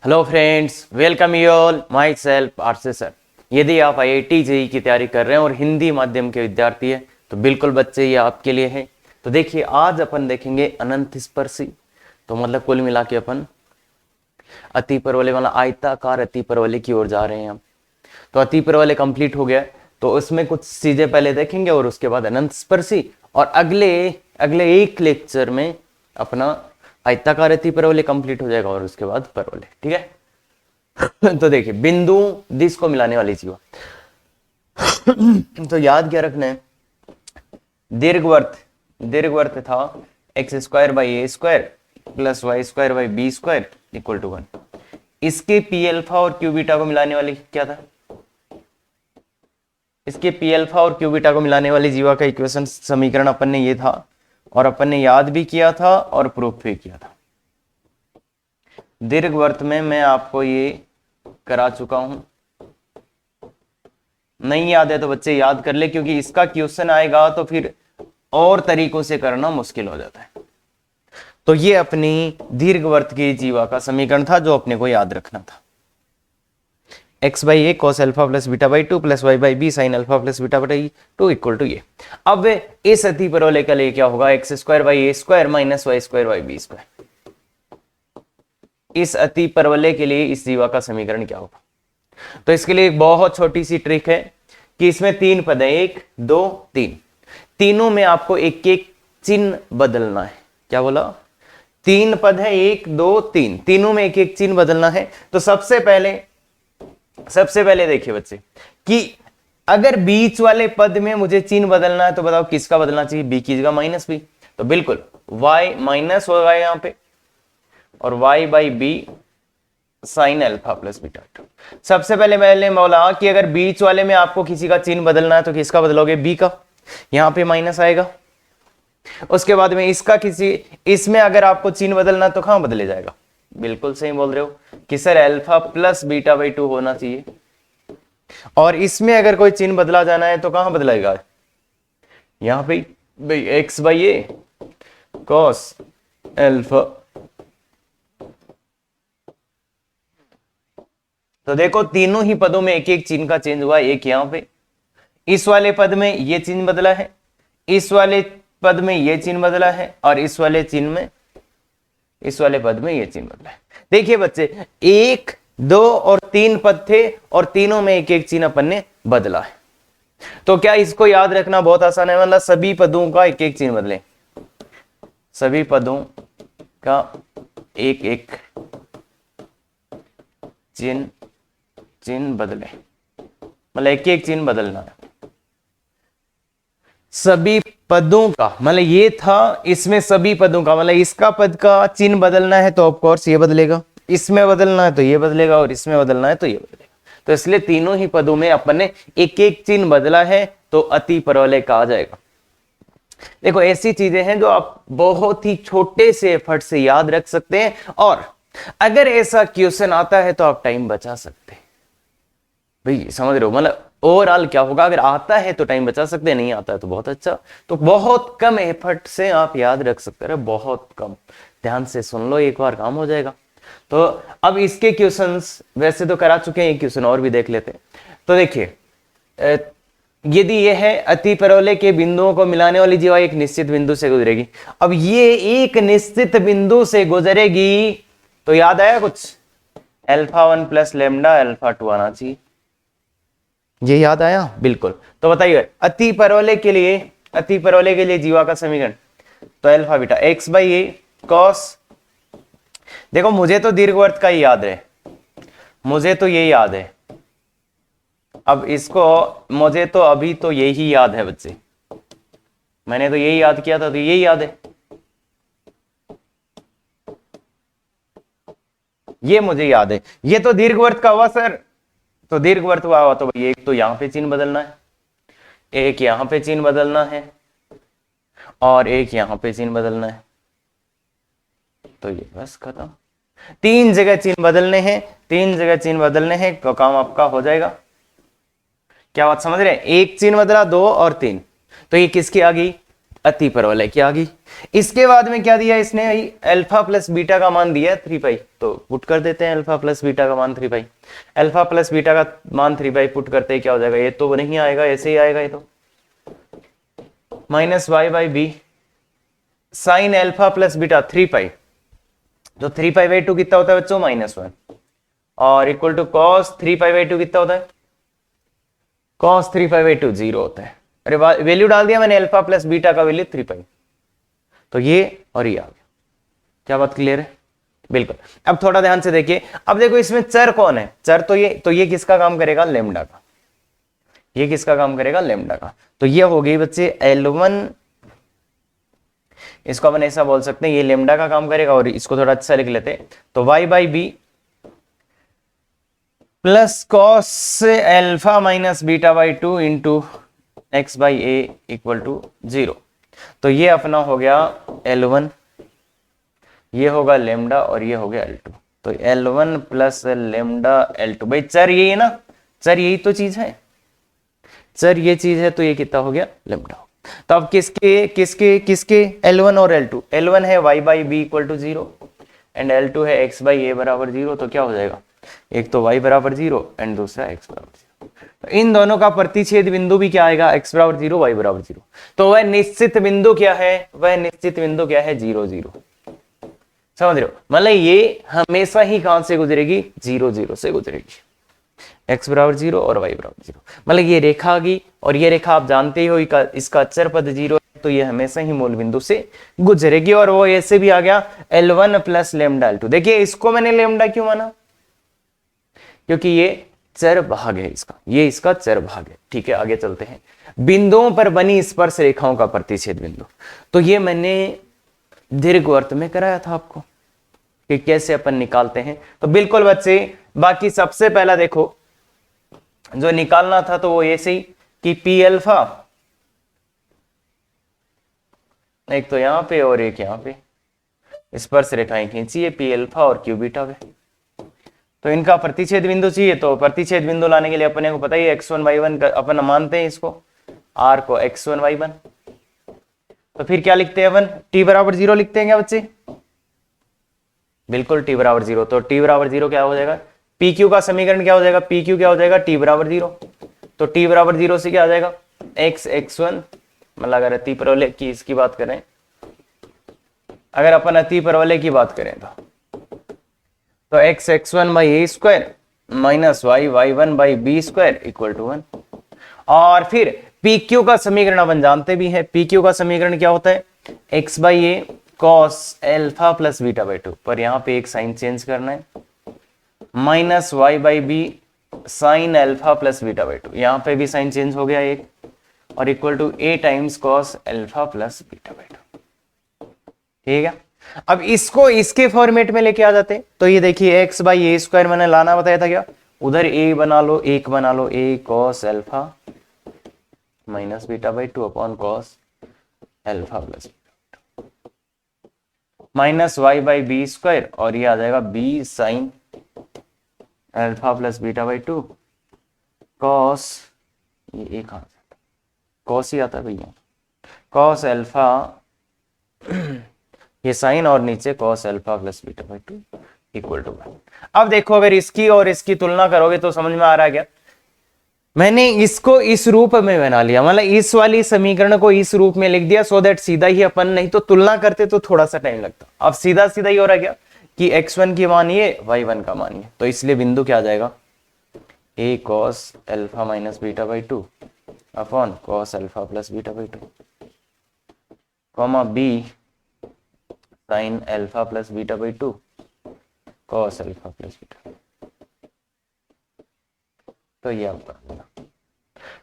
Hello friends, welcome you all. My self आरसे sir. यदि आप IIT जेईई की तैयारी कर रहे हैं और हिंदी माध्यम के विद्यार्थी हैं तो बिल्कुल बच्चे ये आपके लिए है। तो देखिए, आज अपन देखेंगे अनंत स्पर्शी। तो मतलब कुल मिला के अपन अति परवलय वाला आयताकार अति परवलय की ओर जा रहे हैं हम। तो अति परवलय कंप्लीट हो गया, तो उसमें कुछ चीजें पहले देखेंगे और उसके बाद अनंत स्पर्शी, और अगले एक लेक्चर में अपना आयताकार अति परवलय कंप्लीट हो जाएगा और उसके बाद परवलय। ठीक है। तो देखिए, बिंदु दिश को मिलाने वाली जीवा। तो याद क्या रखना है, दीर्घवृत्त था x² plus y² equal to 1। इसके पी अल्फा और क्यू बीटा को मिलाने वाली क्या था, इसके पी अल्फा और क्यू बीटा को मिलाने वाली जीवा का इक्वेशन समीकरण अपन ने ये था, और अपन ने याद भी किया था और प्रूफ भी किया था। दीर्घवृत्त में मैं आपको ये करा चुका हूं, नहीं याद है तो बच्चे याद कर ले, क्योंकि इसका क्वेश्चन आएगा तो फिर और तरीकों से करना मुश्किल हो जाता है। तो ये अपनी दीर्घवृत्त की जीवा का समीकरण था जो अपने को याद रखना था। x/a cos alpha plus beta by 2 plus y/b sine alpha plus beta by 2 equal to ये। अब इस अति परवलय के लिए क्या होगा, x² माइनस y²/b²। इस अति परवलय के लिए इस जीवा का समीकरण क्या होगा। तो इसके लिए एक बहुत छोटी सी ट्रिक है कि इसमें 3 पद है, 1 2 3, तीनों में आपको एक एक चिन्ह बदलना है। क्या बोला, 3 पद है, 1 2 3, तीनों में एक एक चिन्ह बदलना है। तो सबसे पहले देखिए बच्चे कि अगर बीच वाले पद में मुझे चिन्ह बदलना है तो बताओ किसका बदलना चाहिए, b की जगह माइनस b। तो बिल्कुल y माइनस होगा यहां पे, और y/b sine alpha plus beta 2। सबसे पहले मैंने बोला कि अगर बीच वाले में आपको किसी का चिन्ह बदलना है तो किसका बदलोगे, b का, यहां पे माइनस आएगा। उसके बाद में इसमें अगर आपको चिन्ह बदलना तो कहां बदले जाएगा, बिल्कुल सही बोल रहे हो कि sir alpha plus beta by 2 होना चाहिए। और इसमें अगर कोई चिन्ह बदला जाना है तो कहां बदलेगा, यहां पे x/a cos अल्फा। तो देखो, तीनों ही पदों में एक एक चिन्ह का चेंज हुआ। एक यहां पे इस वाले पद में ये चिन्ह बदला है, इस वाले पद में ये चिन्ह बदला है, और इस वाले पद में ये चिन्ह बदला है। देखिए बच्चे, 1 2 और 3 पद थे और तीनों में एक एक चिन्ह अपन ने बदला है। तो क्या इसको याद रखना बहुत आसान है, मतलब सभी पदों का एक एक चिन्ह बदले, सभी पदों का एक एक चिन्ह बदले, मतलब एक एक चिन्ह बदलना है सभी पदों का। मतलब ये था, इसमें सभी पदों का, मतलब इसका पद का चिन्ह बदलना है तो ऑफ कोर्स ये बदलेगा, इसमें बदलना है तो ये बदलेगा, और इसमें बदलना है तो ये बदलेगा। तो इसलिए तीनों ही पदों में अपन ने एक एक चिन्ह बदला है तो अति परवलय कहा जाएगा। देखो, ऐसी चीजें हैं जो आप बहुत ही छोटे से एफर्ट से याद रख सकते हैं, और अगर ऐसा क्वेश्चन आता है तो आप टाइम बचा सकते हैं। भाई समझ रहे हो, मतलब ओवरऑल क्या होगा, अगर आता है तो टाइम बचा सकते हैं, नहीं आता है तो बहुत अच्छा। तो बहुत कम एफर्ट से आप याद रख सकते हैं, बहुत कम। ध्यान से सुन लो, एक बार काम हो जाएगा। तो अब इसके क्वेश्चंस वैसे तो करा चुके हैं, एक क्वेश्चन और भी देख लेते हैं। तो देखिए, यदि यह है अति परवलय के बिंदुओं को मिलाने वाली जीवा एक निश्चित बिंदु से गुजरेगी। अब ये एक निश्चित बिंदु से गुजरेगी तो याद आया कुछ, α1 प्लस लैम्डा α2 आना चाहिए, ये याद आया बिल्कुल। तो बताइए, अति परवलय के लिए जीवा का समीकरण, तो अल्फा बीटा x/a cos। देखो, मुझे तो दीर्घवृत्त का ही याद है, मुझे तो ये याद है। अब इसको मुझे तो अभी तो यही याद है बच्चे, मैंने तो यही याद किया था, तो यही याद है, ये मुझे याद है। ये तो दीर्घवृत्त का हुआ सर, तो दीर्घवृत्त हुआ तो भाई एक तो यहां पे चिन्ह बदलना है, एक यहां पे चिन्ह बदलना है, और एक यहां पे चिन्ह बदलना है। तो ये बस खत्म, 3 जगह चिन्ह बदलने हैं, 3 जगह चिन्ह बदलने हैं तो काम आपका हो जाएगा। क्या बात समझ रहे हैं, एक चिन्ह बदला 2 और 3, तो ये किसकी आ गई, अति परवलय की आ गई। इसके बाद में क्या दिया इसने, अल्फा प्लस बीटा का मान दिया 3 पाई, तो पुट कर देते हैं अल्फा प्लस बीटा का मान 3 पाई। अल्फा प्लस बीटा का मान 3 पाई पुट करते ही क्या हो जाएगा, ये तो नहीं आएगा, ऐसे ही आएगा ये तो, minus y by b sine alpha plus beta 3 pi, तो 3 पाई बाई 2 कितना होता है बच्चों, -1, और equal to cos 3 pi by 2 कितना होता है, कॉस 3 पाई बाई 2 0 होता है। अरे वैल्यू डाल दिया मैंने अल्फा प्लस बीटा का वैल्यू 3 पाई, तो ये और ये आ गया। क्या बात क्लियर है? बिल्कुल। अब थोड़ा ध्यान से देखिए, अब देखो इसमें चर कौन है, चर तो ये किसका काम करेगा, लेमडा का, ये किसका काम करेगा, लेमडा का। तो ये हो गई बच्चे L1, इसको अपन ऐसा बोल सकते हैं ये लेमडा का काम करेगा, और इसको थोड़ा अच्छा लिख लेते हैं, तो y by b plus cos alpha minus beta by 2 into x by a equal to 0। तो ये अपना हो गया L1, ये होगा लेमडा, और ये हो गया L2। तो L1 प्लस लेमडा L2, भाई चर यही है ना, चर यही तो चीज है, चर ये चीज है, तो ये कितना हो गया, लेमडा। तो अब किसके किसके किसके L1 और L2, L1 है y by b equal to 0 and L2 है x बाई ए बराबर 0। तो क्या हो जाएगा, एक तो y बराबर 0 एंड दूसरा x बराबर 0। तो इन दोनों का प्रतिच्छेद बिंदु भी क्या आएगा, x बराबर 0 y बराबर 0। तो वह निश्चित बिंदु क्या है, वह निश्चित बिंदु क्या है, 0 0। समझ रहे हो, मतलब ये हमेशा ही कहां से गुजरेगी, 0 0 से गुजरेगी, x बराबर 0 और y बराबर 0। मतलब ये रेखा आ गई, और ये रेखा आप जानते ही हो इसका अचर पद 0 है, तो ये हमेशा ही मूल बिंदु से गुजरेगी। और वो ऐसे भी आ गया L1 प्लस लेमडा L2। देखिए इसको मैंने लेमडा क्यों माना, क्योंकि ये चर भाग है इसका, ये इसका चर भाग है। ठीक है, आगे चलते हैं, बिंदुओं पर बनी स्पर्श रेखाओं का प्रतिच्छेद बिंदु। तो ये मैंने दीर्घवृत्त में कराया था आपको कि कैसे अपन निकालते हैं। तो बिल्कुल बच्चे, बाकी सबसे पहला देखो जो निकालना था तो वो ऐसे ही कि पी अल्फा, एक तो यहां पे और एक यहां पे स्पर्श रेखाएं खींचिए पी अल्फा और क्यू बीटा पे। तो इनका प्रतिच्छेद बिंदु चाहिए, तो प्रतिच्छेद बिंदु लाने के लिए अपने को पता ही है x1 y1 का अपन मानते हैं इसको, r को x1 y1। तो फिर क्या लिखते हैं अपन, t बराबर 0 लिखते हैं क्या बच्चे, बिल्कुल t बराबर 0। तो t बराबर 0 क्या हो जाएगा, pq का समीकरण क्या हो जाएगा, pq क्या हो जाएगा, t बराबर 0। तो t बराबर 0 से क्या आ जाएगा, x x1, मतलब अगर अति परवलय की इसकी बात करें, अगर अपन अति परवलय की बात करें तो x x1 by a square minus y y1 by b square equal to 1। और फिर pq का समीकरण अपन जानते भी हैं, pq का समीकरण क्या होता है, x by a cos alpha plus beta by 2, पर यहां पे एक साइन चेंज करना है, minus y by b sine alpha plus beta by 2, यहां पे भी साइन चेंज हो गया एक, और equal to a times cos alpha plus beta by 2। ठीक है, अब इसको इसके फॉर्मेट में लेके आ जाते, तो ये देखिए x बाई ए स्क्वायर मैंने लाना बताया था क्या, उधर a बना लो, एक बना लो, a cos alpha minus beta by 2 upon cos alpha plus minus y by b square, और ये आ जाएगा b sine alpha plus beta by 2 cos, ये एक कहां से कॉस ही आता है भैया, कॉस एल्फा ये साइन और नीचे cos alpha plus beta by 2 equal to 1। अब देखो अगर इसकी और इसकी तुलना करोगे तो समझ में आ रहा है क्या, मैंने इसको इस रूप में बना लिया, मतलब इस वाली समीकरण को इस रूप में लिख दिया सो दैट सीधा ही अपन, नहीं तो तुलना करते तो थोड़ा सा टाइम लगता। अब सीधा सीधा ही हो रहा है क्या कि x1 की मानिए y1 का मानिए, तो इसलिए बिंदु क्या आ जाएगा, a cos alpha minus beta by 2 upon cos alpha plus beta by 2 comma b sine alpha plus beta by 2 cos alpha plus beta. तो ये आपका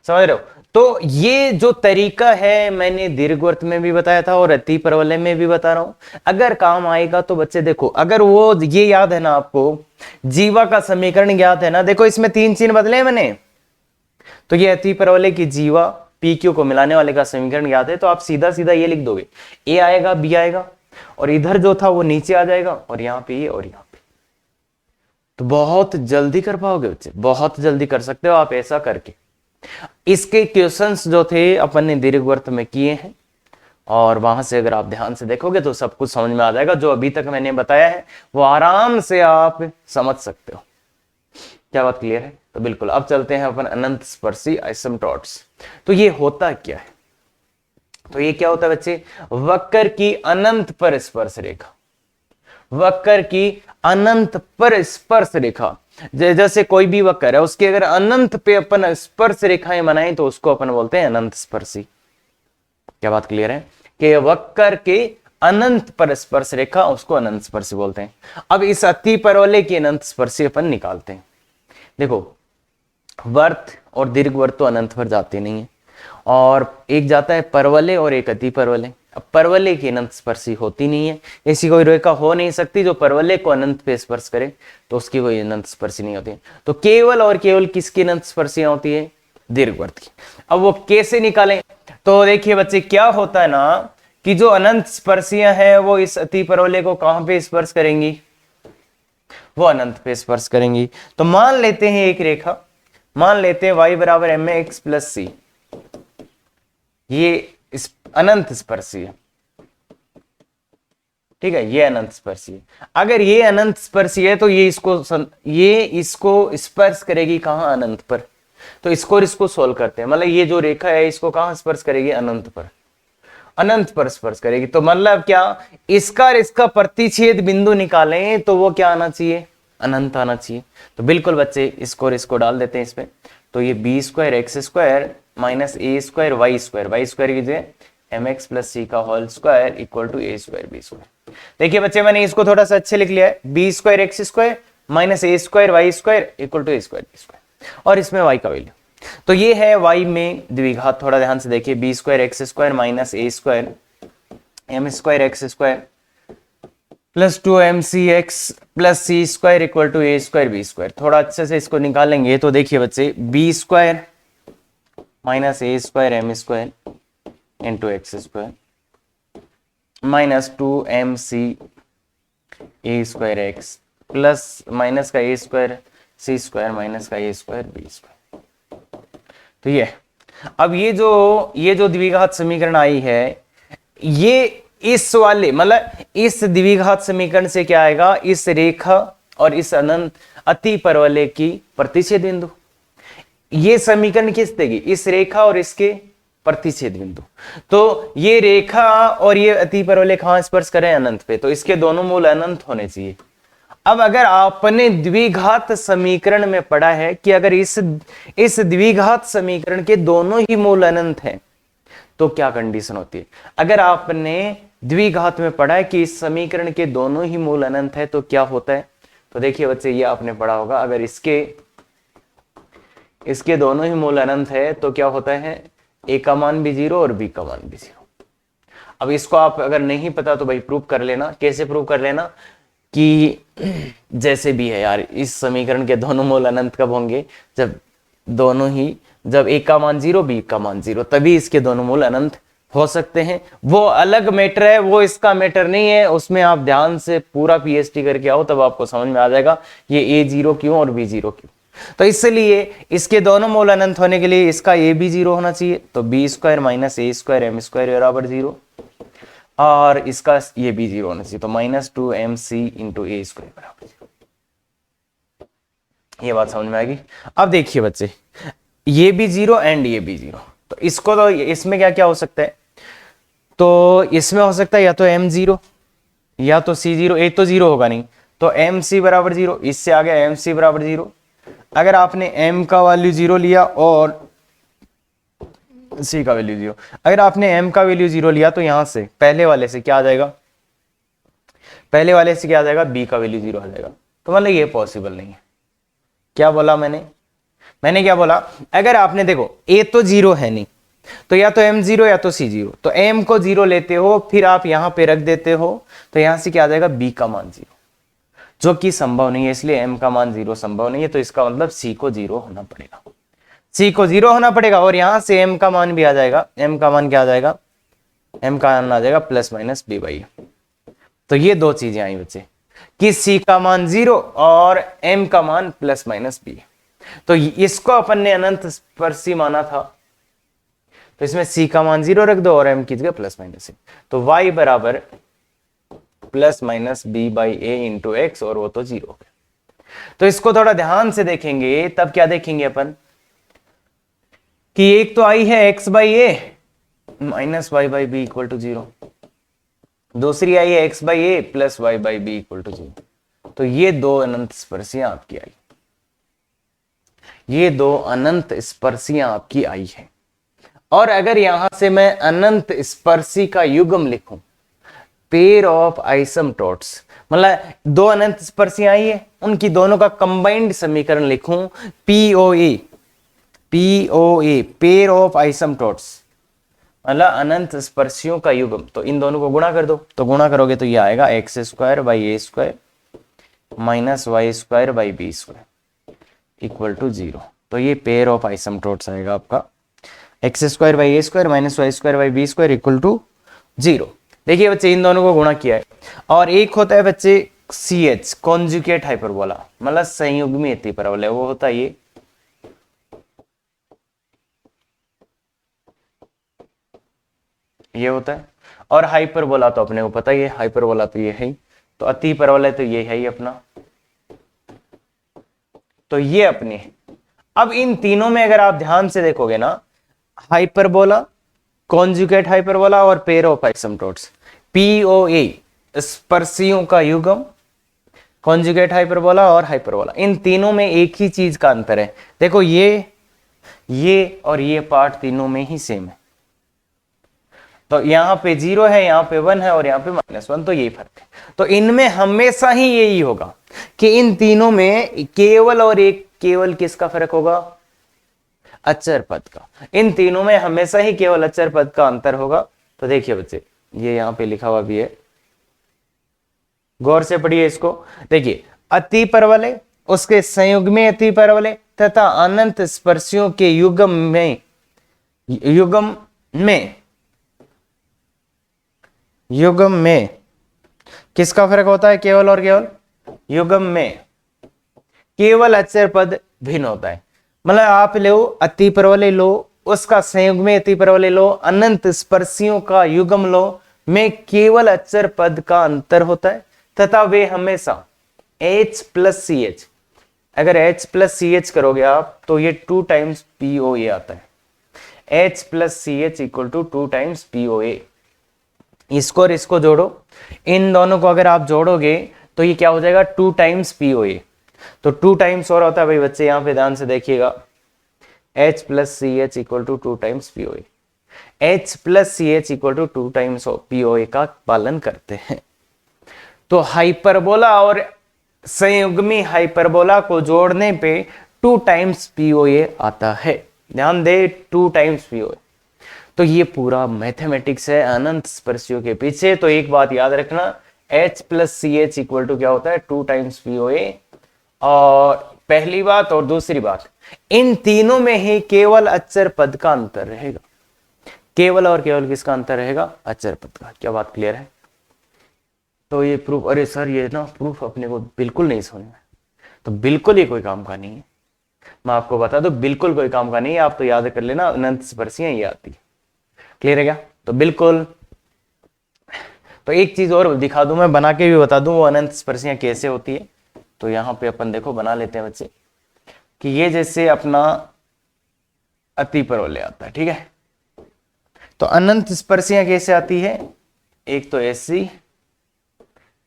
समझ रहे हो। तो ये जो तरीका है मैंने दीर्घवृत्त में भी बताया था और अति परवलय में भी बता रहा हूं, अगर काम आएगा तो बच्चे देखो, अगर वो ये याद है ना आपको, जीवा का समीकरण याद है ना, देखो इसमें 3 चिन्ह बदले हैं मैंने, तो ये अति परवलय की जीवा पी क्यू को मिलाने वाले का समीकरण याद है, तो आप सीधा सीधा ये लिख दोगे, ए आएगा बी आएगा और इधर जो था वो नीचे आ जाएगा, और यहां पे ये और यहां पे, तो बहुत जल्दी कर पाओगे बच्चे, बहुत जल्दी कर सकते हो आप ऐसा करके। इसके क्वेश्चंस जो थे अपन ने दीर्घवृत्त में किए हैं, और वहां से अगर आप ध्यान से देखोगे तो सब कुछ समझ में आ जाएगा। जो अभी तक मैंने बताया है वो आराम से आप समझ सकते हो। क्या बात क्लियर है? तो बिल्कुल, अब चलते हैं अपन अनंत स्पर्शी एसिम्पटोट्स। तो ये होता क्या है? तो ये क्या होता है बच्चे? वक्र की अनंत पर स्पर्श रेखा, वक्र की अनंत पर स्पर्श रेखा। जैसे कोई भी वक्र है उसके अगर अनंत पे अपन स्पर्श रेखाएं बनाएं तो उसको अपन बोलते हैं अनंत स्पर्शी। क्या बात क्लियर है? कि वक्र के अनंत पर स्पर्श रेखा उसको अनंत स्पर्शी बोलते हैं। अब इस अति परवलय की अनंत स्पर्शी अपन निकालते हैं। देखो, वर्त और दीर्घवर्त तो अनंत पर जाते नहीं है, और एक जाता है परवलय और एक अति परवलय। अब परवलय की अनंत स्पर्शी होती नहीं है, ऐसी कोई रेखा हो नहीं सकती जो परवलय को अनंत पे स्पर्श करे, तो उसकी कोई अनंत स्पर्शी नहीं होती है। तो केवल और केवल किसकी अनंत स्पर्शियां होती है? दीर्घवर्त की। अब वो कैसे निकालें? तो देखिए बच्चे, क्या होता है ना कि जो अनंत स्पर्शियां हैं वो इस अति परवलय को कहां पे स्पर्श करेंगी? वो अनंत पे स्पर्श करेंगी। तो मान लेते हैं एक रेखा, मान लेते हैं y बराबर एम एक्स प्लस सी, ये इस अनंत स्पर्शी है। ठीक है, ये अनंत स्पर्शी है। अगर ये अनंत स्पर्शी है तो ये इसको स्पर्श करेगी कहां? अनंत पर। तो इसको और इसको सोल्व करते हैं, मतलब ये जो रेखा है इसको कहां स्पर्श करेगी? अनंत पर, अनंत पर स्पर्श करेगी। तो मतलब क्या, इसका और इसका प्रतिच्छेद बिंदु निकालें तो वो क्या आना चाहिए? अनंत आना चाहिए। तो बिल्कुल बच्चे, इसको और इसको डाल देते हैं इसमें। तो ये b square x square minus a square y square की जगह एम एक्स प्लस सी का whole square equal to a square b square. देखिए बच्चे, मैंने इसको थोड़ा सा अच्छे लिख लिया है, b square x square minus a square y square equal to a square b square, और इसमें वाई का वैल्यू। तो ये है y में द्विघात, थोड़ा ध्यान से देखिए, b square x square minus a square m square x square plus 2mcx plus c square equal to a square b square. थोड़ा अच्छे से इसको निकालेंगे तो देखिए बच्चे, b square minus a square m square into x square minus 2mc a square x plus minus का a square c square minus का ए स्क्वायर बी स्क्वायर। तो ये अब ये जो द्विघात समीकरण आई है, ये इस वाले मतलब इस द्विघात समीकरण से क्या आएगा? इस रेखा और इस अनंत अति परवलय की प्रतिच्छेद बिंदु। ये समीकरण किस देगी? इस रेखा और इसके प्रतिच्छेद बिंदु। तो ये रेखा और ये अति परवलय कहां स्पर्श करें? अनंत पे। तो इसके दोनों मूल अनंत होने चाहिए। अब अगर आपने द्विघात समीकरण में पढ़ा है कि अगर इस द्विघात समीकरण के दोनों ही मूल अनंत हैं तो क्या कंडीशन होती है? अगर आपने द्विघात में पढ़ा है कि इस समीकरण के दोनों ही मूल अनंत है तो क्या होता है? तो देखिए बच्चे, ये आपने पढ़ा होगा, अगर इसके दोनों ही मूल अनंत है तो क्या होता है? ए का मान भी 0 और बी का मान भी 0। अब इसको आप अगर नहीं पता तो भाई प्रूव कर लेना। कैसे प्रूव कर लेना? कि जैसे भी है यार, इस समीकरण के दोनों मूल अनंत कब होंगे? जब ए का मान 0 बी का मान 0, तभी इसके दोनों मूल अनंत हो सकते हैं। वो अलग मैटर है, वो इसका मैटर नहीं है। उसमें आप ध्यान से पूरा पीएचडी करके आओ तब आपको समझ में आ जाएगा ये ए 0 क्यों और बी 0 क्यों। तो इसलिए इसके दोनों मूल अनंत होने के लिए इसका ए भी 0 होना चाहिए। तो B square minus a square m square बराबर 0, और इसका ये भी 0 होना चाहिए। तो माइनस 2mc इंटू ए स्क्वायर बराबर 0। ये बात समझ में आएगी? अब देखिए बच्चे, ये भी 0 एंड ये भी 0, तो इसको तो इसमें क्या क्या हो सकता है? तो इसमें हो सकता है या तो m0 या तो c0। एक तो 0 होगा नहीं, तो mc बराबर 0, इससे आ गया mc बराबर 0। अगर आपने m का वैल्यू 0 लिया और c का वैल्यू 0, अगर आपने m का वैल्यू 0 लिया तो यहां से पहले वाले से क्या आ जाएगा? पहले वाले से क्या आ जाएगा? b का वैल्यू 0 आ जाएगा। तो मतलब ये पॉसिबल नहीं है। क्या बोला मैंने क्या बोला? अगर आपने देखो a तो 0 है नहीं, तो या तो m0 या तो c0। तो m को 0 लेते हो, फिर आप यहां पे रख देते हो, तो यहां से क्या आ जाएगा? b का मान 0, जो कि संभव नहीं है, इसलिए m का मान 0 संभव नहीं है। तो इसका मतलब c को 0 होना पड़ेगा, c को 0 होना पड़ेगा। और यहां से m का मान भी आ जाएगा। m का मान क्या आ जाएगा? m का मान आ जाएगा प्लस माइनस b बाई। तो ये दो चीजें आई बच्चे कि c का मान 0 और m का मान प्लस माइनस b। तो इसको अपन ने अनंत स्पर्शी माना था, तो इसमें c का मान 0 रख दो और m की जगह प्लस माइनस है, तो y बराबर plus minus b by A into x, और वो तो 0 है। तो इसको थोड़ा ध्यान से देखेंगे तब क्या देखेंगे अपन कि एक तो आई है x by a minus y by b equal to 0, दूसरी आई है x by a plus y by b equal to 0। तो ये दो अनंत स्पर्शियां आपकी आई, ये दो अनंत स्पर्शियां आपकी आई है। और अगर यहां से मैं अनंत स्पर्शी का युग्म लिखूं, पेयर ऑफ आइसमटोट्स, मतलब दो अनंत स्पर्शियां आई है, उनकी दोनों का कंबाइंड समीकरण लिखूं POA, पेयर ऑफ आइसमटोट्स, मतलब अनंत स्पर्शियों का युग्म, तो इन दोनों को गुणा कर दो, तो गुणा करोगे तो ये आएगा x square by a square minus y square by b square equal to 0। तो ये पेयर ऑफ आइसमटोट्स आएगा आपका x square by a square minus y square by b square equal to 0। देखिए बच्चे इन दोनों को गुणा किया है। और एक होता है बच्चे CH कॉन्जुगेट हाइपरबोला, मतलब संयुग्मी अति परवलय, वो होता है ये होता है। और हाइपरबोला तो अपने को पता ही है, हाइपरबोला तो ये है ही, तो अति परवलय तो ये है ही अपना, तो ये अपने। अब इन तीनों में अगर आप ध्यान से देखोगे ना, हाइपरबोला, कॉन्जुगेट हाइपरबोला और पेयर ऑफ आइसमटोट्स, POA स्पर्शियों का युग्म, कॉन्जुगेट हाइपरबोला और हाइपरबोला, इन तीनों में एक ही चीज का अंतर है। देखो ये और ये पार्ट तीनों में ही सेम है, तो यहां पे 0 है, यहां पे 1 है और यहां पे -1, तो यही फर्क है। तो इनमें हमेशा ही यही होगा कि इन तीनों में केवल किसका फर्क होगा, अचर पद का। इन तीनों में हमेशा ही केवल अचर पद का अंतर होगा। तो देखिए बच्चे ये यहां पे लिखा हुआ भी है, गौर से पढ़िए इसको। देखिए अति परवलय, उसके संयुग्मी अति परवलय तथा अनंत स्पर्शियों के युग्म में किसका फर्क होता है, केवल और केवल युग्म में केवल अचर पद भिन्न होता है। मतलब आप लो अति परवलय लो, उसका संयुग्मी अति परवलय लो, अनंत स्पर्शियों का युग्म लो, में केवल अचर पद का अंतर होता है तथा वे हमेशा H प्लस CH, अगर H प्लस CH करोगे आप तो ये 2 टाइम्स POA आता है। H plus CH equal to 2 times POA। इसको और इसको जोड़ो, इन दोनों को अगर आप जोड़ोगे तो ये क्या हो जाएगा, 2 टाइम्स POA। तो 2 टाइम्स और होता है भाई बच्चे, यहां पे ध्यान से देखिएगा, H plus CH equal to 2 times POA। H plus CH equal to 2 times POA का पालन करते हैं। तो हाइपरबोला और संयुग्मी हाइपरबोला को जोड़ने पे 2 टाइम्स POA आता है। ध्यान दे, 2 टाइम्स POA। तो ये पूरा मैथमेटिक्स है अनंत स्पर्शियों के पीछे। तो एक बात याद रखना, H plus CH equal to क्या होता है, 2 टाइम्स POA। और पहली बात, और दूसरी बात, इन तीनों में ही केवल अचर पद का अंतर रहेगा। केवल और केवल किसका अंतर रहेगा, अचर पद का। क्या बात क्लियर है? तो ये प्रूफ, अरे सर ये ना प्रूफ अपने को बिल्कुल नहीं समझ में, तो बिल्कुल ही कोई काम का नहीं है। मैं आपको बता दूं बिल्कुल कोई काम का नहीं है, आप तो याद कर लेना अनंत स्पर्शियां ये आती है। क्लियर है क्या? तो बिल्कुल। तो एक चीज और दिखा दूं, मैं बना के भी बता दूं वो अनंत स्पर्शियां कैसे होती है। तो यहां पे अपन देखो बना लेते हैं बच्चे, कि ये जैसे अपना अति परवलय आता है, ठीक है। तो अनंत स्पर्शियां कैसे आती है, एक तो ऐसी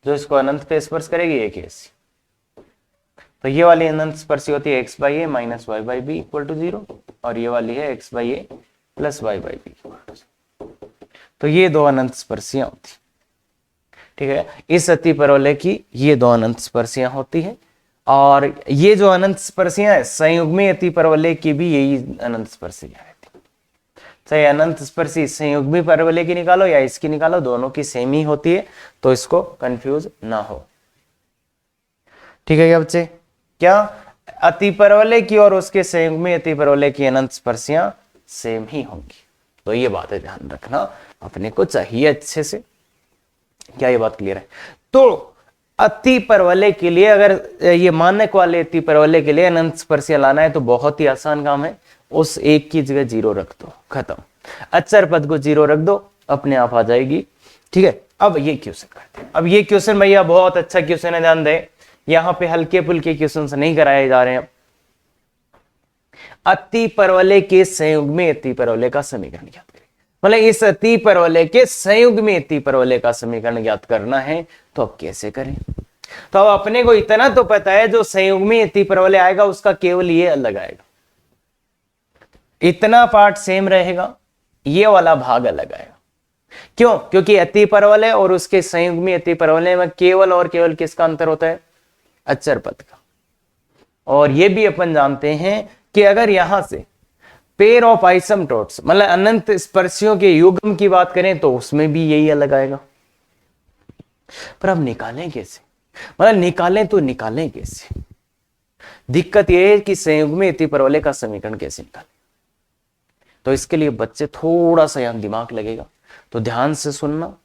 जो इसको अनंत पे स्पर्श करेगी, एक ऐसी। तो ये वाली अनंत स्पर्शी होती है x by a minus y by b equal to 0, और ये वाली है x by a plus y by b equal to 0। तो ये दो अनंत स्पर्शियां होती, ठीक है। इस अति परवलय की ये दो अनंत स्पर्शियां होती है, और ये जो अनंत स्पर्शियां है संयुग्मी अति परवलय की भी यही अनंत स्पर्शियां रहती। चाहे अनंत स्पर्शी संयुग्मी परवलय की निकालो या इसकी निकालो, दोनों की सेम ही होती है, तो इसको कंफ्यूज ना हो, ठीक है क्या बच्चे? क्या अति परवलय की और उसके संयुग्मी अति परवलय की अनंत स्पर्शियां सेम ही होंगी। तो ये बातें ध्यान रखना अपने को चाहिए अच्छे से। क्या ये बात क्लियर है? तो अति परवलय के लिए, अगर ये मानक वाले अति परवलय के लिए अनंत स्पर्शियां लाना है तो बहुत ही आसान काम है, उस एक की जगह 0 रख दो, खत्म। अचर पद को 0 रख दो, अपने आप आ जाएगी। ठीक है, अब ये क्वेश्चन करते हैं। अब ये क्वेश्चन भैया बहुत अच्छा क्वेश्चन है, ध्यान दें, यहां पे हल्के फुल्के क्वेश्चन नहीं कराए जा रहे हैं। अति परवलय के संयुग में अति परवलय का समीकरण ज्ञात करें। मतलब इस अति परवलय के संयुग में अति परवलय का समीकरण ज्ञात करना है, तो अब कैसे करें? तो अब अपने को इतना तो पता है, जो संयुग में अति परवलय आएगा उसका केवल ये अलग आएगा, इतना पार्ट सेम रहेगा, ये वाला भाग अलग आएगा। क्यों? क्योंकि अति परवलय और उसके संयुग में अति परवलय में केवल और केवल किसका अंतर होता है? अचर पद का। और ये भी अपन जानते हैं कि अगर यहां से पेयर ऑफ आइसमटोट्स मतलब अनंत स्पर्शियों के युग्म की बात करें तो उसमें भी यही अलग आएगा। पर अब निकालें कैसे? मतलब निकालें तो निकालें कैसे? दिक्कत यह है कि संयुग में अति परवलय का समीकरण कैसे निकालें। तो इसके लिए बच्चे थोड़ा सा यहां दिमाग लगेगा, तो ध्यान से सुनना।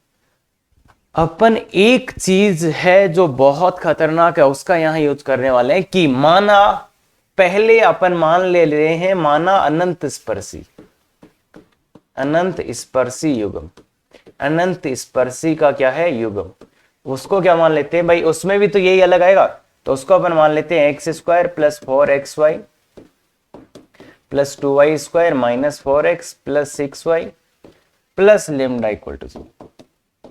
अपन एक चीज है जो बहुत खतरनाक है, उसका यहां यूज करने वाले हैं कि माना, पहले अपन मान ले रहे हैं, माना अनंत स्पर्शी, अनंत स्पर्शी युग्म, अनंत स्पर्शी का क्या है? युग्म। उसको क्या मान लेते हैं भाई? उसमें भी तो यही अलग आएगा, तो उसको अपन मान लेते हैं x² plus 4xy plus 2y² minus 4x plus 6y plus lambda equal to 0।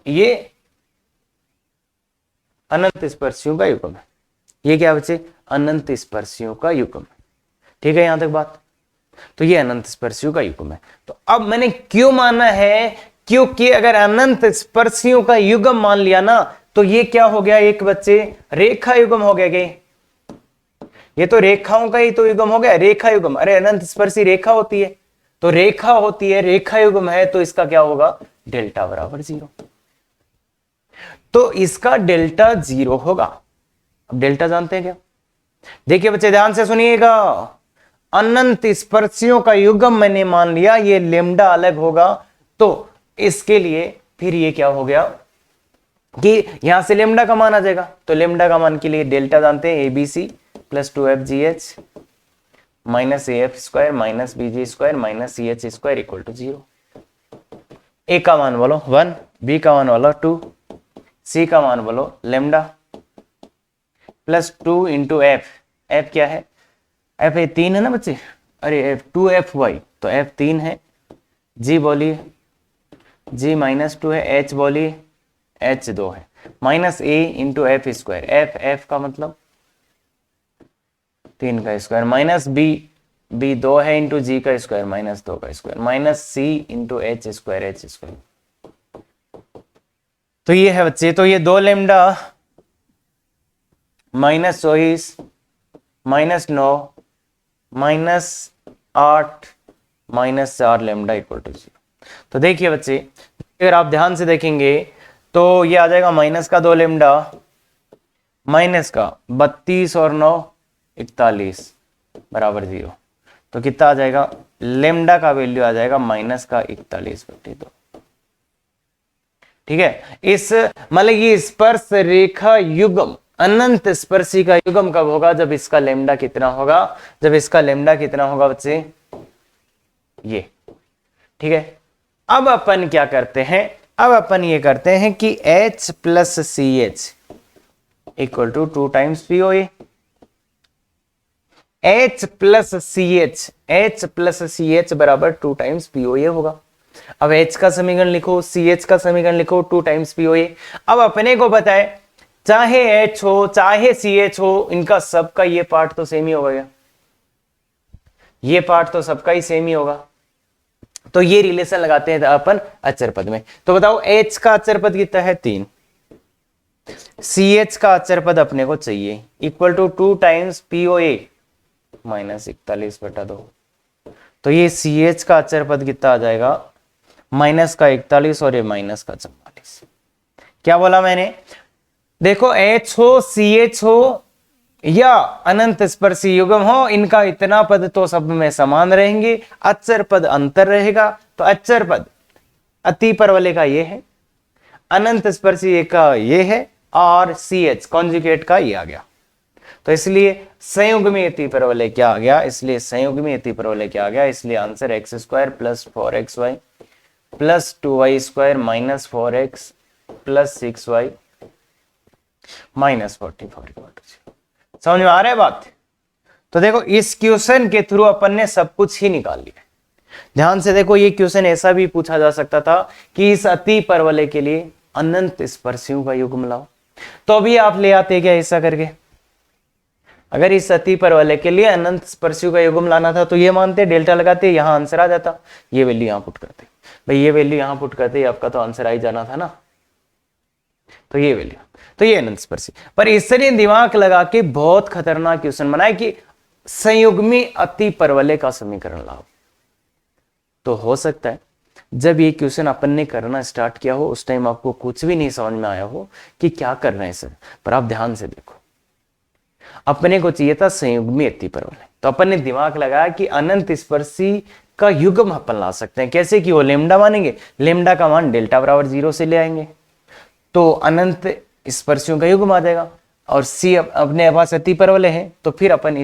ये अनंत स्पर्शियों का युग्म है। ये क्या बच्चे? अनंत स्पर्शियों का युग्म है। ठीक है, यहां तक बात? तो ये अनंत स्पर्शियों का युग्म है। तो अब मैंने क्यों माना है? क्योंकि अगर अनंत स्पर्शियों का युग्म मान लिया ना, तो ये क्या हो गया? एक बच्चे रेखा युग्म हो गया। ये तो रेखाओं का ही तो युग्म हो गया, रेखा युग्म। अरे अनंत स्पर्शी रेखा होती है, तो रेखा होती है, रेखा युग्म है, तो इसका क्या होगा? डेल्टा बराबर 0। तो इसका डेल्टा 0 होगा। अब डेल्टा जानते हैं क्या? देखिए बच्चे ध्यान से सुनिएगा, अनंत स्पर्शियों का युग्म मैंने मान लिया, ये लेमडा अलग होगा, तो इसके लिए फिर ये क्या हो गया कि यहां से लेमडा का मान आ जाएगा। तो लेमडा का मान के लिए डेल्टा जानते हैं, ABC plus 2FGH minus AF² minus BG² minus CH² equal to 0। A का मान बोलो 1, बी का मान बोलो 2, सी का मान बोलो lambda plus 2 into F. F क्या है? एफ 3 है ना बच्चे? अरे एफ 2FY, तो एफ 3 है। जी बोलिए, जी माइनस 2 है। एच बोलिए, एच 2 है। माइनस ए इंटू F²। एफ का मतलब 3 का स्क्वायर माइनस बी 2 है इंटू जी का स्क्वायर माइनस 2 का स्क्वायर माइनस सी इंटू H²। तो ये है बच्चे, तो ये 2 lambda minus 24 minus 9 minus 8 minus 4 lambda equal to 0। तो देखिए बच्चे, अगर आप ध्यान से देखेंगे तो ये आ जाएगा माइनस का 2 लेमडा माइनस का 32 और 9 41 बराबर 0। तो कितना आ जाएगा? लेमडा का वैल्यू आ जाएगा माइनस का 41/2। ठीक है, इस मतलब ये स्पर्श रेखा युग्म, अनंत स्पर्शी का युग्म कब होगा? जब इसका लेमडा कितना होगा? जब इसका लेमडा कितना होगा बच्चे? ये। ठीक है, अब अपन क्या करते हैं? अब अपन ये करते हैं कि H plus CH equal to 2 times POA। H plus CH बराबर 2 टाइम्स POA होगा। अब H का समीकरण लिखो, CH का समीकरण लिखो, 2 टाइम्स POA। अब अपने को बताए, चाहे H हो चाहे CH हो, इनका सबका ये पार्ट तो सेम ही होगा। ये पार्ट तो सबका ही सेम ही होगा। तो ये रिलेशन लगाते हैं अपन अचर पद में। तो बताओ H का अचर पद कितना है? 3। CH का अचर पद अपने को चाहिए equal to 2 times POA minus 41/2। तो ये CH का अचर पद कितना आ जाएगा? माइनस का 41 और ये माइनस का 44। क्या बोला मैंने? देखो H हो CH हो या अनंत स्पर्शी युग्म हो, इनका इतना पद तो सब में समान रहेंगे, अचर पद अंतर रहेगा। तो अचर पद अति परवलय का ये है, अनंत स्पर्शी का ये है, और CH कॉन्जुगेट का ये आ गया। तो इसलिए संयुग्मी अति परवलय क्या आ गया, इसलिए संयुग्मी अति परवलय क्या आ गया, इसलिए answer x square plus 4xy plus 2y square minus 4x plus 6y minus 44। समझ में आ रहा है बात? तो देखो इस क्वेश्चन के थ्रू अपन ने सब कुछ ही निकाल लिया। ध्यान से देखो, ये क्वेश्चन ऐसा भी पूछा जा सकता था कि इस अति परवलय के लिए अनंत स्पर्शियों का युग्म लाओ, तो अभी आप ले आते क्या ऐसा करके। अगर इस अति परवलय के लिए अनंत स्पर्शियों का युग्म लाना था तो ये मानते, डेल्टा लगाते, यहां आंसर आ जाता, ये वैल्यू यहां पुट करते, भाई ये वैल्यू यहां पुट करते, आपका तो आंसर आ ही जाना था ना। तो ये वैल्यू, तो ये अनंत स्पर्शी। पर इसने दिमाग लगा के बहुत खतरनाक क्वेश्चन बनाया कि संयुग्मी अति परवलय का समीकरण लाओ। तो हो सकता है जब ये क्वेश्चन अपन ने करना स्टार्ट किया हो उस टाइम आपको कुछ भी नहीं समझ में आया हो कि क्या कर रहे हैं सर, पर आप ध्यान से देखो, अपने को चाहिए था संयुग्मी अति परवलय, तो अपन ने दिमाग लगाया कि अनंत स्पर्शी का युग्म अपन ला सकते हैं। कैसे कि वो लेमडा मानेंगे, लेमडा का मान डेल्टा बराबर 0 से ले आएंगे तो अनंत स्पर्शियों का युग्म आ जाएगा। और सी अपने पास अति परवलय है तो फिर अपन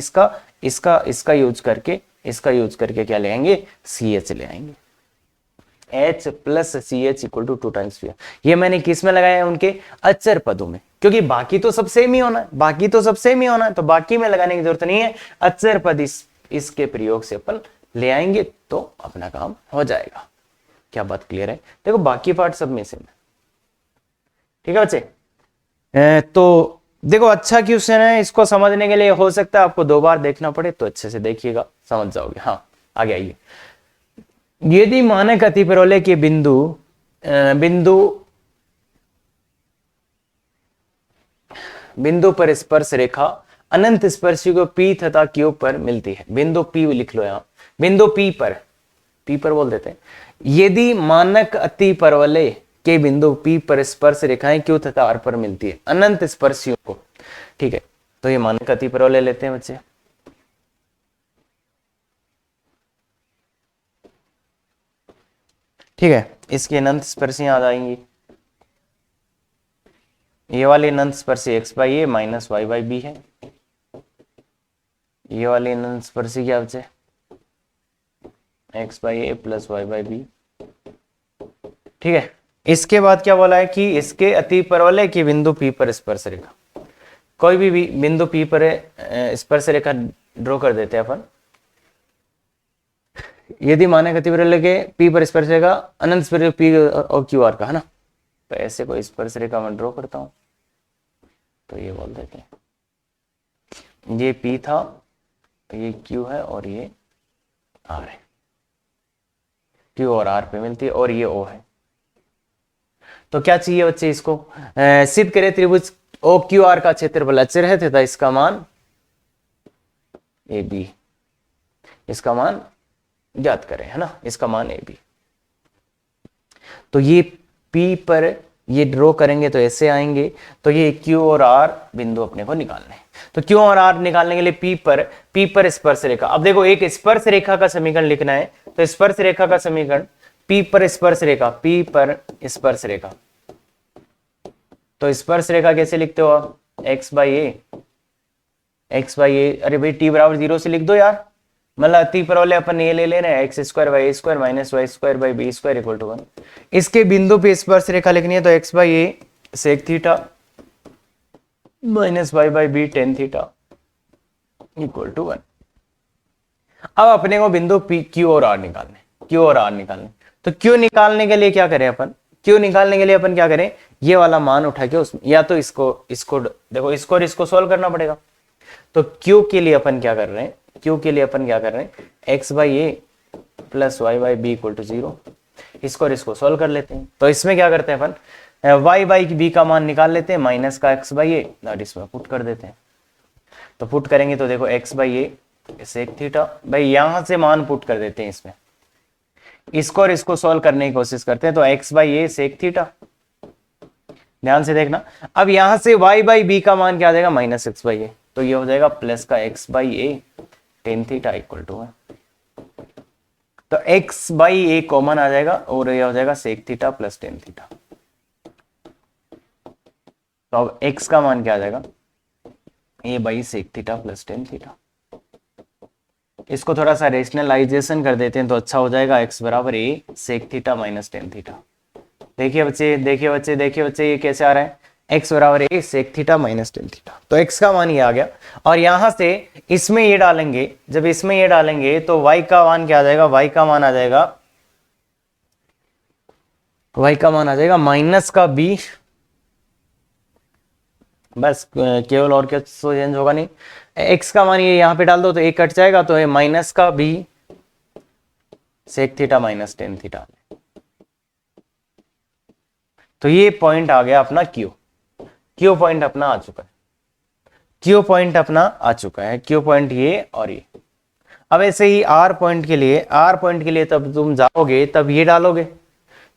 इसका यूज करके क्या ले आएंगे, CH ले आएंगे। H plus CH equal to 2 times P। ये मैंने किस में लगाया है, उनके अचर पदों में, क्योंकि बाकी तो सब सेम ही होना है, तो बाकी में लगाने की जरूरत नहीं है। अचर पद इसके प्रयोग से अपन ले आएंगे तो अपना काम हो जाएगा। क्या बात क्लियर है? देखो बाकी पार्ट सब में सेम है, ठीक है बच्चे। तो देखो अच्छा क्वेश्चन है, इसको समझने के लिए हो सकता है आपको 2 बार देखना पड़े, तो अच्छे से देखिएगा, समझ जाओगे। हाँ आगे आइए। यदि मानक अति परवलय के बिंदु पर स्पर्श रेखा अनंत स्पर्शी को P तथा Q पर मिलती है, बिंदु P लिख लो यहां, बिंदु P पर बोल देते हैं। यदि मानक अति परवलय के बिंदु P पर स्पर्श रेखाएं Q तथा R पर मिलती है अनंत स्पर्शियों को, ठीक है। तो ये मानक अति परवलय लेते हैं बच्चे, ठीक है। इसकी अनंत स्पर्शियां आ जाएंगी, ये वाली अनंत स्पर्शी x by a minus y by b है, ये वाली अनंत स्पर्शी क्या बचे, x by a plus y by b, ठीक है। इसके बाद क्या बोला है कि इसके अति परवलय के बिंदु P पर स्पर्श रेखा, कोई भी बिंदु P पर स्पर्श रेखा ड्रॉ कर देते हैं अपन। यदि मानक अति परवलय के P पर स्पर्श रेखा अनंत स्पर्श P और Q R का है ना, तो ऐसे कोई स्पर्श रेखा मैं ड्रॉ करता हूं, तो ये बोल देते हैं ये P था, तो ये Q है और ये R है, Q और R पे मिलती है, और ये O है। तो क्या चाहिए बच्चे, इसको सिद्ध करें त्रिभुज OQR का क्षेत्रफल अचर है तथा इसका मान AB, इसका मान ज्ञात करें, है ना, इसका मान AB। तो ये P पर ये ड्रॉ करेंगे तो ऐसे आएंगे, तो ये Q और R बिंदु अपने को निकालने हैं। तो Q और R निकालने के लिए P पर स्पर्श रेखा, अब देखो एक स्पर्श रेखा का समीकरण लिखना है, तो स्पर्श रेखा का समीकरण P पर स्पर्श रेखा, तो स्पर्श रेखा कैसे लिखते हो आप, x बाई ए, अरे भाई t बराबर 0 से लिख दो यार, मतलब अति परवलय अपन ये ले रहे हैं x square by a square minus y square by b square equal to 1। इसके बिंदु पे स्पर्श रेखा लिखनी है, तो x by a sec theta minus y by b tan theta equal to 1। अब अपने को बिंदु पी क्यू और आर निकालने, तो क्यू निकालने के लिए क्या करें अपन, क्या करें, ये वाला मान उठा के उसमें, या तो इसको देखो, इसको और इसको सोल्व करना पड़ेगा। तो क्यू के लिए अपन क्या कर रहे हैं, x by a plus y by b equal to 0, इसको और इसको सोल्व कर लेते हैं। तो इसमें क्या करते हैं अपन, वाई बाई बी का मान निकाल लेते हैं, माइनस का एक्स बाई ए दैट इसमें पुट कर देते हैं। तो पुट करेंगे तो देखो x by a sec theta, भाई यहां से मान पुट कर देते हैं इसमें, इसको और इसको सोल्व करने की कोशिश करते हैं। तो x by a sec theta, ध्यान से देखना, अब यहां से y बाई बी का मान क्या आ जाएगा, माइनस एक्स बाई ए, तो ये हो जाएगा प्लस का x by a tan theta equal to है। तो एक्स बाई ए कॉमन आ जाएगा और ये हो जाएगा sec theta plus tan theta. तो अब x का मान क्या आ जाएगा, a by sec theta plus tan theta. इसको थोड़ा सा रेशनलाइजेशन कर देते हैं तो अच्छा हो जाएगा, x बराबर a sec theta minus tan theta. देखिए बच्चे, देखिए बच्चे, देखिए बच्चे, ये कैसे आ रहा है, x बराबर a sec theta minus tan theta. तो x का मान ये आ गया, और यहां से इसमें ये डालेंगे, जब इसमें ये डालेंगे तो y का मान क्या आ जाएगा, y का मान आ जाएगा, y का मान आ जाएगा माइनस का b, बस केवल और क्या चेंज होगा नहीं, x का मान ये यहां पे डाल दो तो एक कट जाएगा, तो ये माइनस का b sec theta minus tan theta. तो ये पॉइंट आ गया अपना Q, Q पॉइंट अपना आ चुका है, Q पॉइंट अपना आ चुका है, Q पॉइंट ये और ये। अब ऐसे ही R पॉइंट के लिए, R पॉइंट के लिए तब तुम जाओगे तब ये डालोगे,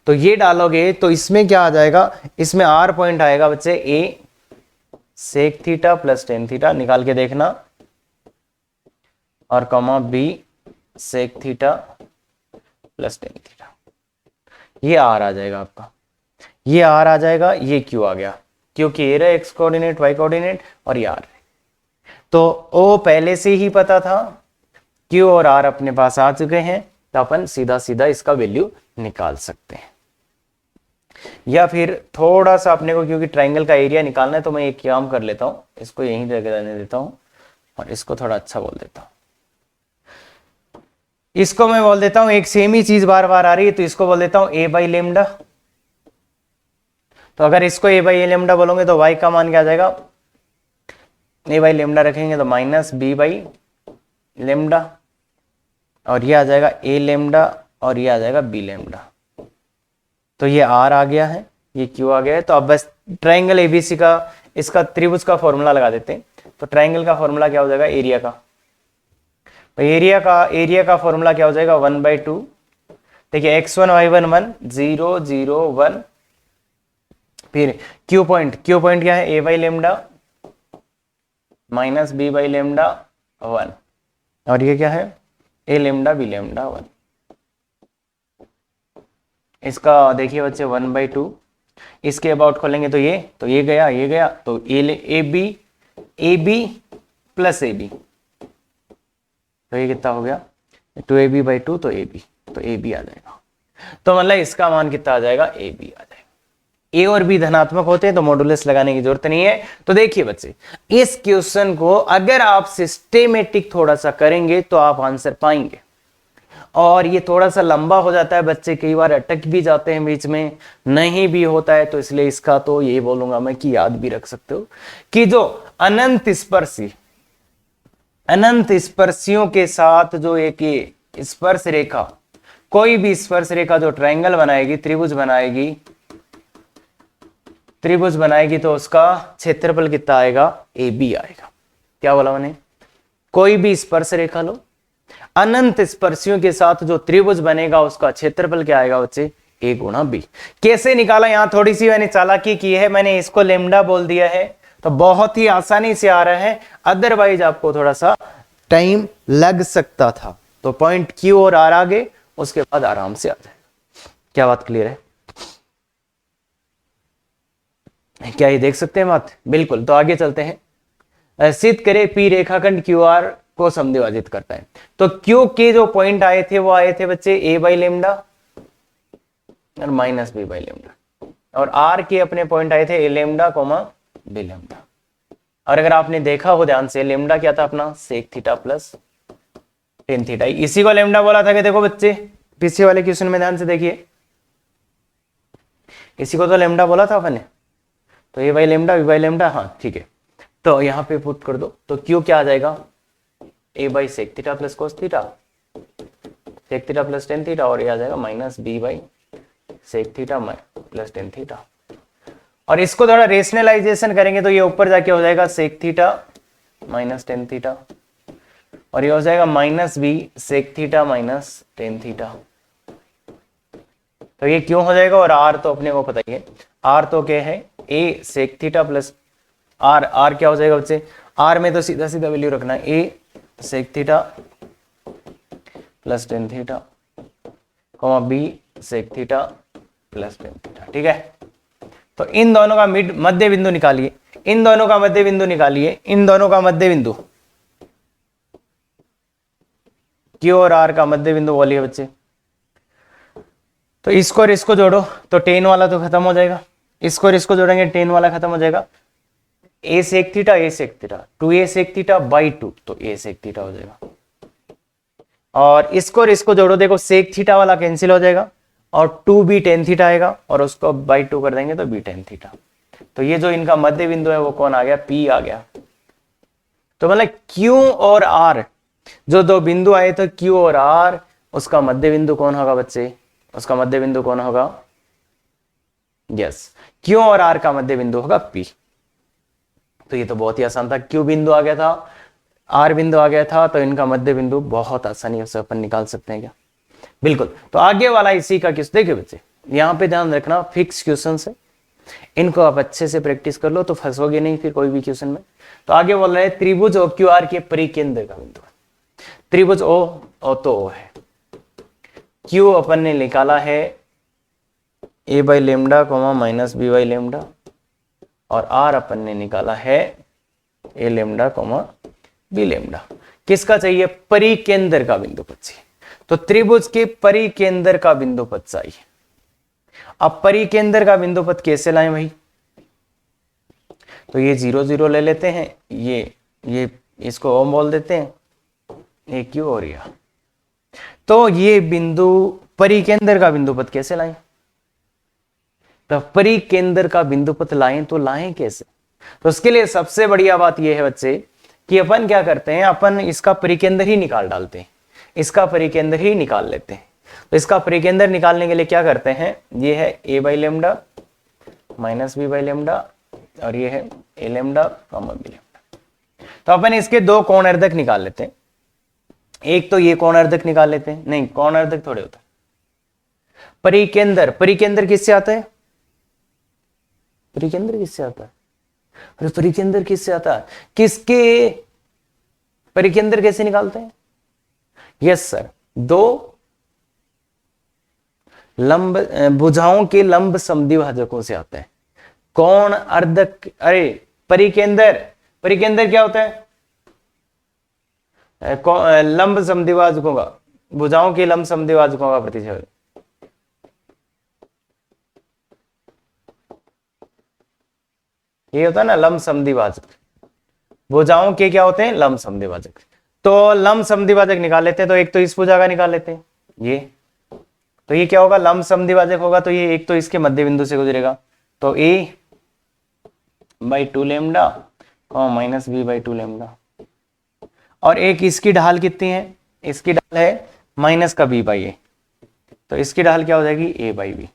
तो ये डालोगे तो इसमें क्या आ जाएगा, इसमें R पॉइंट आएगा बच्चे A sec theta plus tan theta, निकाल के देखना, और comma B sec theta plus tan theta. ये R आ जाएगा आपका, ये R आ जाएगा, ये Q आ गया, क्योंकि ये रहा x कोऑर्डिनेट y कोऑर्डिनेट और ये R। तो O पहले से ही पता था, Q और R अपने पास आ चुके हैं, तो अपन सीधा सीधा इसका वैल्यू निकाल सकते हैं। या फिर थोड़ा सा अपने को, क्योंकि ट्रायंगल का एरिया निकालना है, तो मैं एक काम कर लेता हूं, इसको यहीं जगह रहने देता हूं और इसको थोड़ा अच्छा बोल देता हूं। इसको मैं बोल देता हूं, एक सेम ही चीज बार बार आ रही है, तो इसको बोल देता हूं a बाई लेमडा। तो अगर इसको a बाई लेमडा बोलोगे तो y का मान क्या आ जाएगा, a बाई लेमडा रखेंगे तो माइनस b बाई लेमडा, और ये आ जाएगा a लेमडा, और ये आ जाएगा b लेमडा। तो ये R आ गया है, ये Q आ गया है। तो अब बस ट्रायंगल ABC का, इसका त्रिभुज का फॉर्मूला लगा देते हैं। तो ट्रायंगल का फॉर्मूला क्या हो जाएगा, एरिया का, तो एरिया का फॉर्मूला क्या हो जाएगा, 1/2। देखिए x1 y1 1 0 0 1, फिर Q पॉइंट क्या है, a by lambda minus b by lambda 1, और ये क्या है, a लेमडा b लेमडा 1। इसका देखिए बच्चे 1/2, इसके अबाउट खोलेंगे तो ये गया, तो a b plus a b, तो ये कितना हो गया 2ab/2, तो ए बी आ जाएगा। तो मतलब इसका मान कितना आ जाएगा, ए बी आ जाएगा। ए और बी धनात्मक होते हैं तो मॉडुलस लगाने की जरूरत नहीं है। तो देखिए बच्चे, इस क्वेश्चन को अगर आप सिस्टेमेटिक थोड़ा सा करेंगे तो आप आंसर पाएंगे, और ये थोड़ा सा लंबा हो जाता है, बच्चे कई बार अटक भी जाते हैं बीच में, नहीं भी होता है, तो इसलिए इसका तो ये बोलूंगा मैं कि याद भी रख सकते हो कि जो अनंत स्पर्शियों के साथ जो एक स्पर्श रेखा, कोई भी स्पर्श रेखा जो ट्रायंगल बनाएगी, त्रिभुज बनाएगी, तो उसका क्षेत्रफल कितना आएगा, ए बी आएगा। क्या बोला मैंने, कोई भी स्पर्श रेखा लो, अनंत स्पर्शियों के साथ जो त्रिभुज बनेगा उसका क्षेत्रफल क्या आएगा बच्चे, a गुणा बी। कैसे निकाला, यहां थोड़ी सी मैंने चालाकी की है, मैंने इसको लेमडा बोल दिया है, तो बहुत ही आसानी से आ रहा है, अदरवाइज आपको थोड़ा सा टाइम लग सकता था। तो पॉइंट Q और R आगे, उसके बाद आराम से आ जाएगा। क्या बात क्लियर है, क्या ये देख सकते हैं बात, बिल्कुल। तो आगे चलते हैं, सिद्ध करे P रेखाखंड QR को समद्विभाजित करता है। तो Q के जो पॉइंट आए थे वो आए थे बच्चे a बाई लेमडा और माइनस b बाई लेमडा, और R के अपने पॉइंट आए थे a lambda comma b lambda. और अगर आपने देखा हो ध्यान से, लेमडा क्या था अपना, sec theta plus tan theta. इसी को लेमडा बोला था कि देखो बच्चे, पीछे वाले क्वेश्चन में ध्यान से देखिए, इसी को तो लेमडा बोला था अपने। तो a by lambda b by lambda, हाँ ठीक है। तो यहाँ पे पुट कर दो, तो Q क्या आ जाएगा, a by sec theta plus cos theta, sec theta plus tan theta, और ये आ जाएगा minus b by sec theta plus tan theta. और इसको थोड़ा रेशनलाइजेशन करेंगे तो ये ऊपर जाके हो जाएगा sec theta minus tan theta, और ये हो जाएगा minus b sec theta minus tan theta. तो ये क्यों हो जाएगा, और r तो अपने को पता ही है, r तो क्या है, a sec theta plus r क्या हो जाएगा बच्चे, r में तो सीधा सीधा वैल्यू रखना है, a sec theta plus tan theta comma b sec theta plus tan theta, ठीक है। तो इन दोनों का मध्य बिंदु निकालिए, इन दोनों का मध्य बिंदु निकालिए, इन दोनों का मध्य बिंदु Q और R का मध्य बिंदु बोलिए बच्चे। तो इसको और इसको जोड़ो तो टेन वाला तो खत्म हो जाएगा, इसको और इसको जोड़ेंगे टेन वाला खत्म हो जाएगा। a sec theta a sec theta 2a sec theta by 2, तो a sec थीटा हो जाएगा। और इसको जोड़ो, देखो sec थीटा वाला कैंसिल हो जाएगा और 2b tan थीटा आएगा और उसको बाई 2 कर देंगे तो b tan थीटा। तो ये जो इनका मध्य बिंदु है वो कौन आ गया, P आ गया। तो मतलब Q और R जो दो बिंदु आए थे Q और R, उसका मध्य बिंदु कौन होगा बच्चे, उसका मध्य बिंदु कौन होगा, यस Q और R का मध्य बिंदु होगा P। तो ये तो बहुत ही आसान था, Q बिंदु आ गया था, R बिंदु आ गया था, तो इनका मध्य बिंदु बहुत आसानी से अपन निकाल सकते हैं क्या, बिल्कुल। तो आगे वाला इसी का क्वेश्चन देखिए बच्चे, यहाँ पे ध्यान रखना फिक्स क्वेश्चन है, इनको आप अच्छे से प्रैक्टिस कर लो तो फंसोगे नहीं फिर कोई भी क्वेश्चन में। तो आगे बोल रहे हैं त्रिभुज ओ क्यू आर के परिकेंद्र का बिंदु, त्रिभुज ओ तो ओ है, क्यू अपन ने निकाला है a by lambda minus b by lambda, और आर अपन ने निकाला है a लेमडा बी लेमडा। किसका चाहिए, परिकेंद्र का बिंदु पद चाहिए। तो त्रिभुज के परिकेंद्र का बिंदु पद चाहिए। अब परिकेंद्र का बिंदु पद कैसे लाएं भाई, तो ये 0 0 ले लेते हैं, ये इसको ओम बोल देते हैं, ये क्यू और ये। तो ये बिंदु परिकेंद्र का बिंदु पद कैसे लाएं, तो परिकेंद्र का बिंदु पद लाएं तो लाएं कैसे, तो उसके लिए सबसे बढ़िया बात यह है बच्चे कि अपन क्या करते हैं, अपन इसका परिकेंद्र ही निकाल डालते हैं, इसका परिकेंद्र ही निकाल लेते हैं। तो इसका परिकेंद्र निकालने के लिए क्या करते हैं, ये है a by lambda minus b by lambda और ये है a लेमडा बी लेमडा। तो अपन इसके दो कोणार्धक निकाल लेते हैं, एक तो ये कोणार्धक निकाल लेते हैं, नहीं कोणार्धक थोड़े होता है, परिकेंद्र, परिकेंद्र किससे आता है, परिकेंद्र किससे आता है, अरे परिकेंद्र किससे आता है, किसके परिकेंद्र कैसे निकालते हैं, यस सर, दो लंब भुजाओं के लंब समद्विभाजकों से आता है। कोण अर्धक, अरे परिकेंद्र, परिकेंद्र क्या होता है, लंब समद्विभाजकों का, भुजाओं के लंब समद्विभाजकों का प्रतिच्छेद, ये होता है ना लंब समद्विभाजक, भुजाओं के क्या होते हैं, लंब समद्विभाजक। तो लंब समद्विभाजक निकाल लेते हैं, तो एक तो इस भुजा का निकाल लेते हैं, ये तो ये क्या होगा, लंब समद्विभाजक होगा, तो ये एक तो इसके मध्य बिंदु से गुजरेगा, तो a by 2 lambda minus b by 2 lambda, और एक इसकी ढाल कितनी है, इसकी ढाल है माइनस का b बाई ए, तो इसकी ढाल क्या हो जाएगी a बाई बी।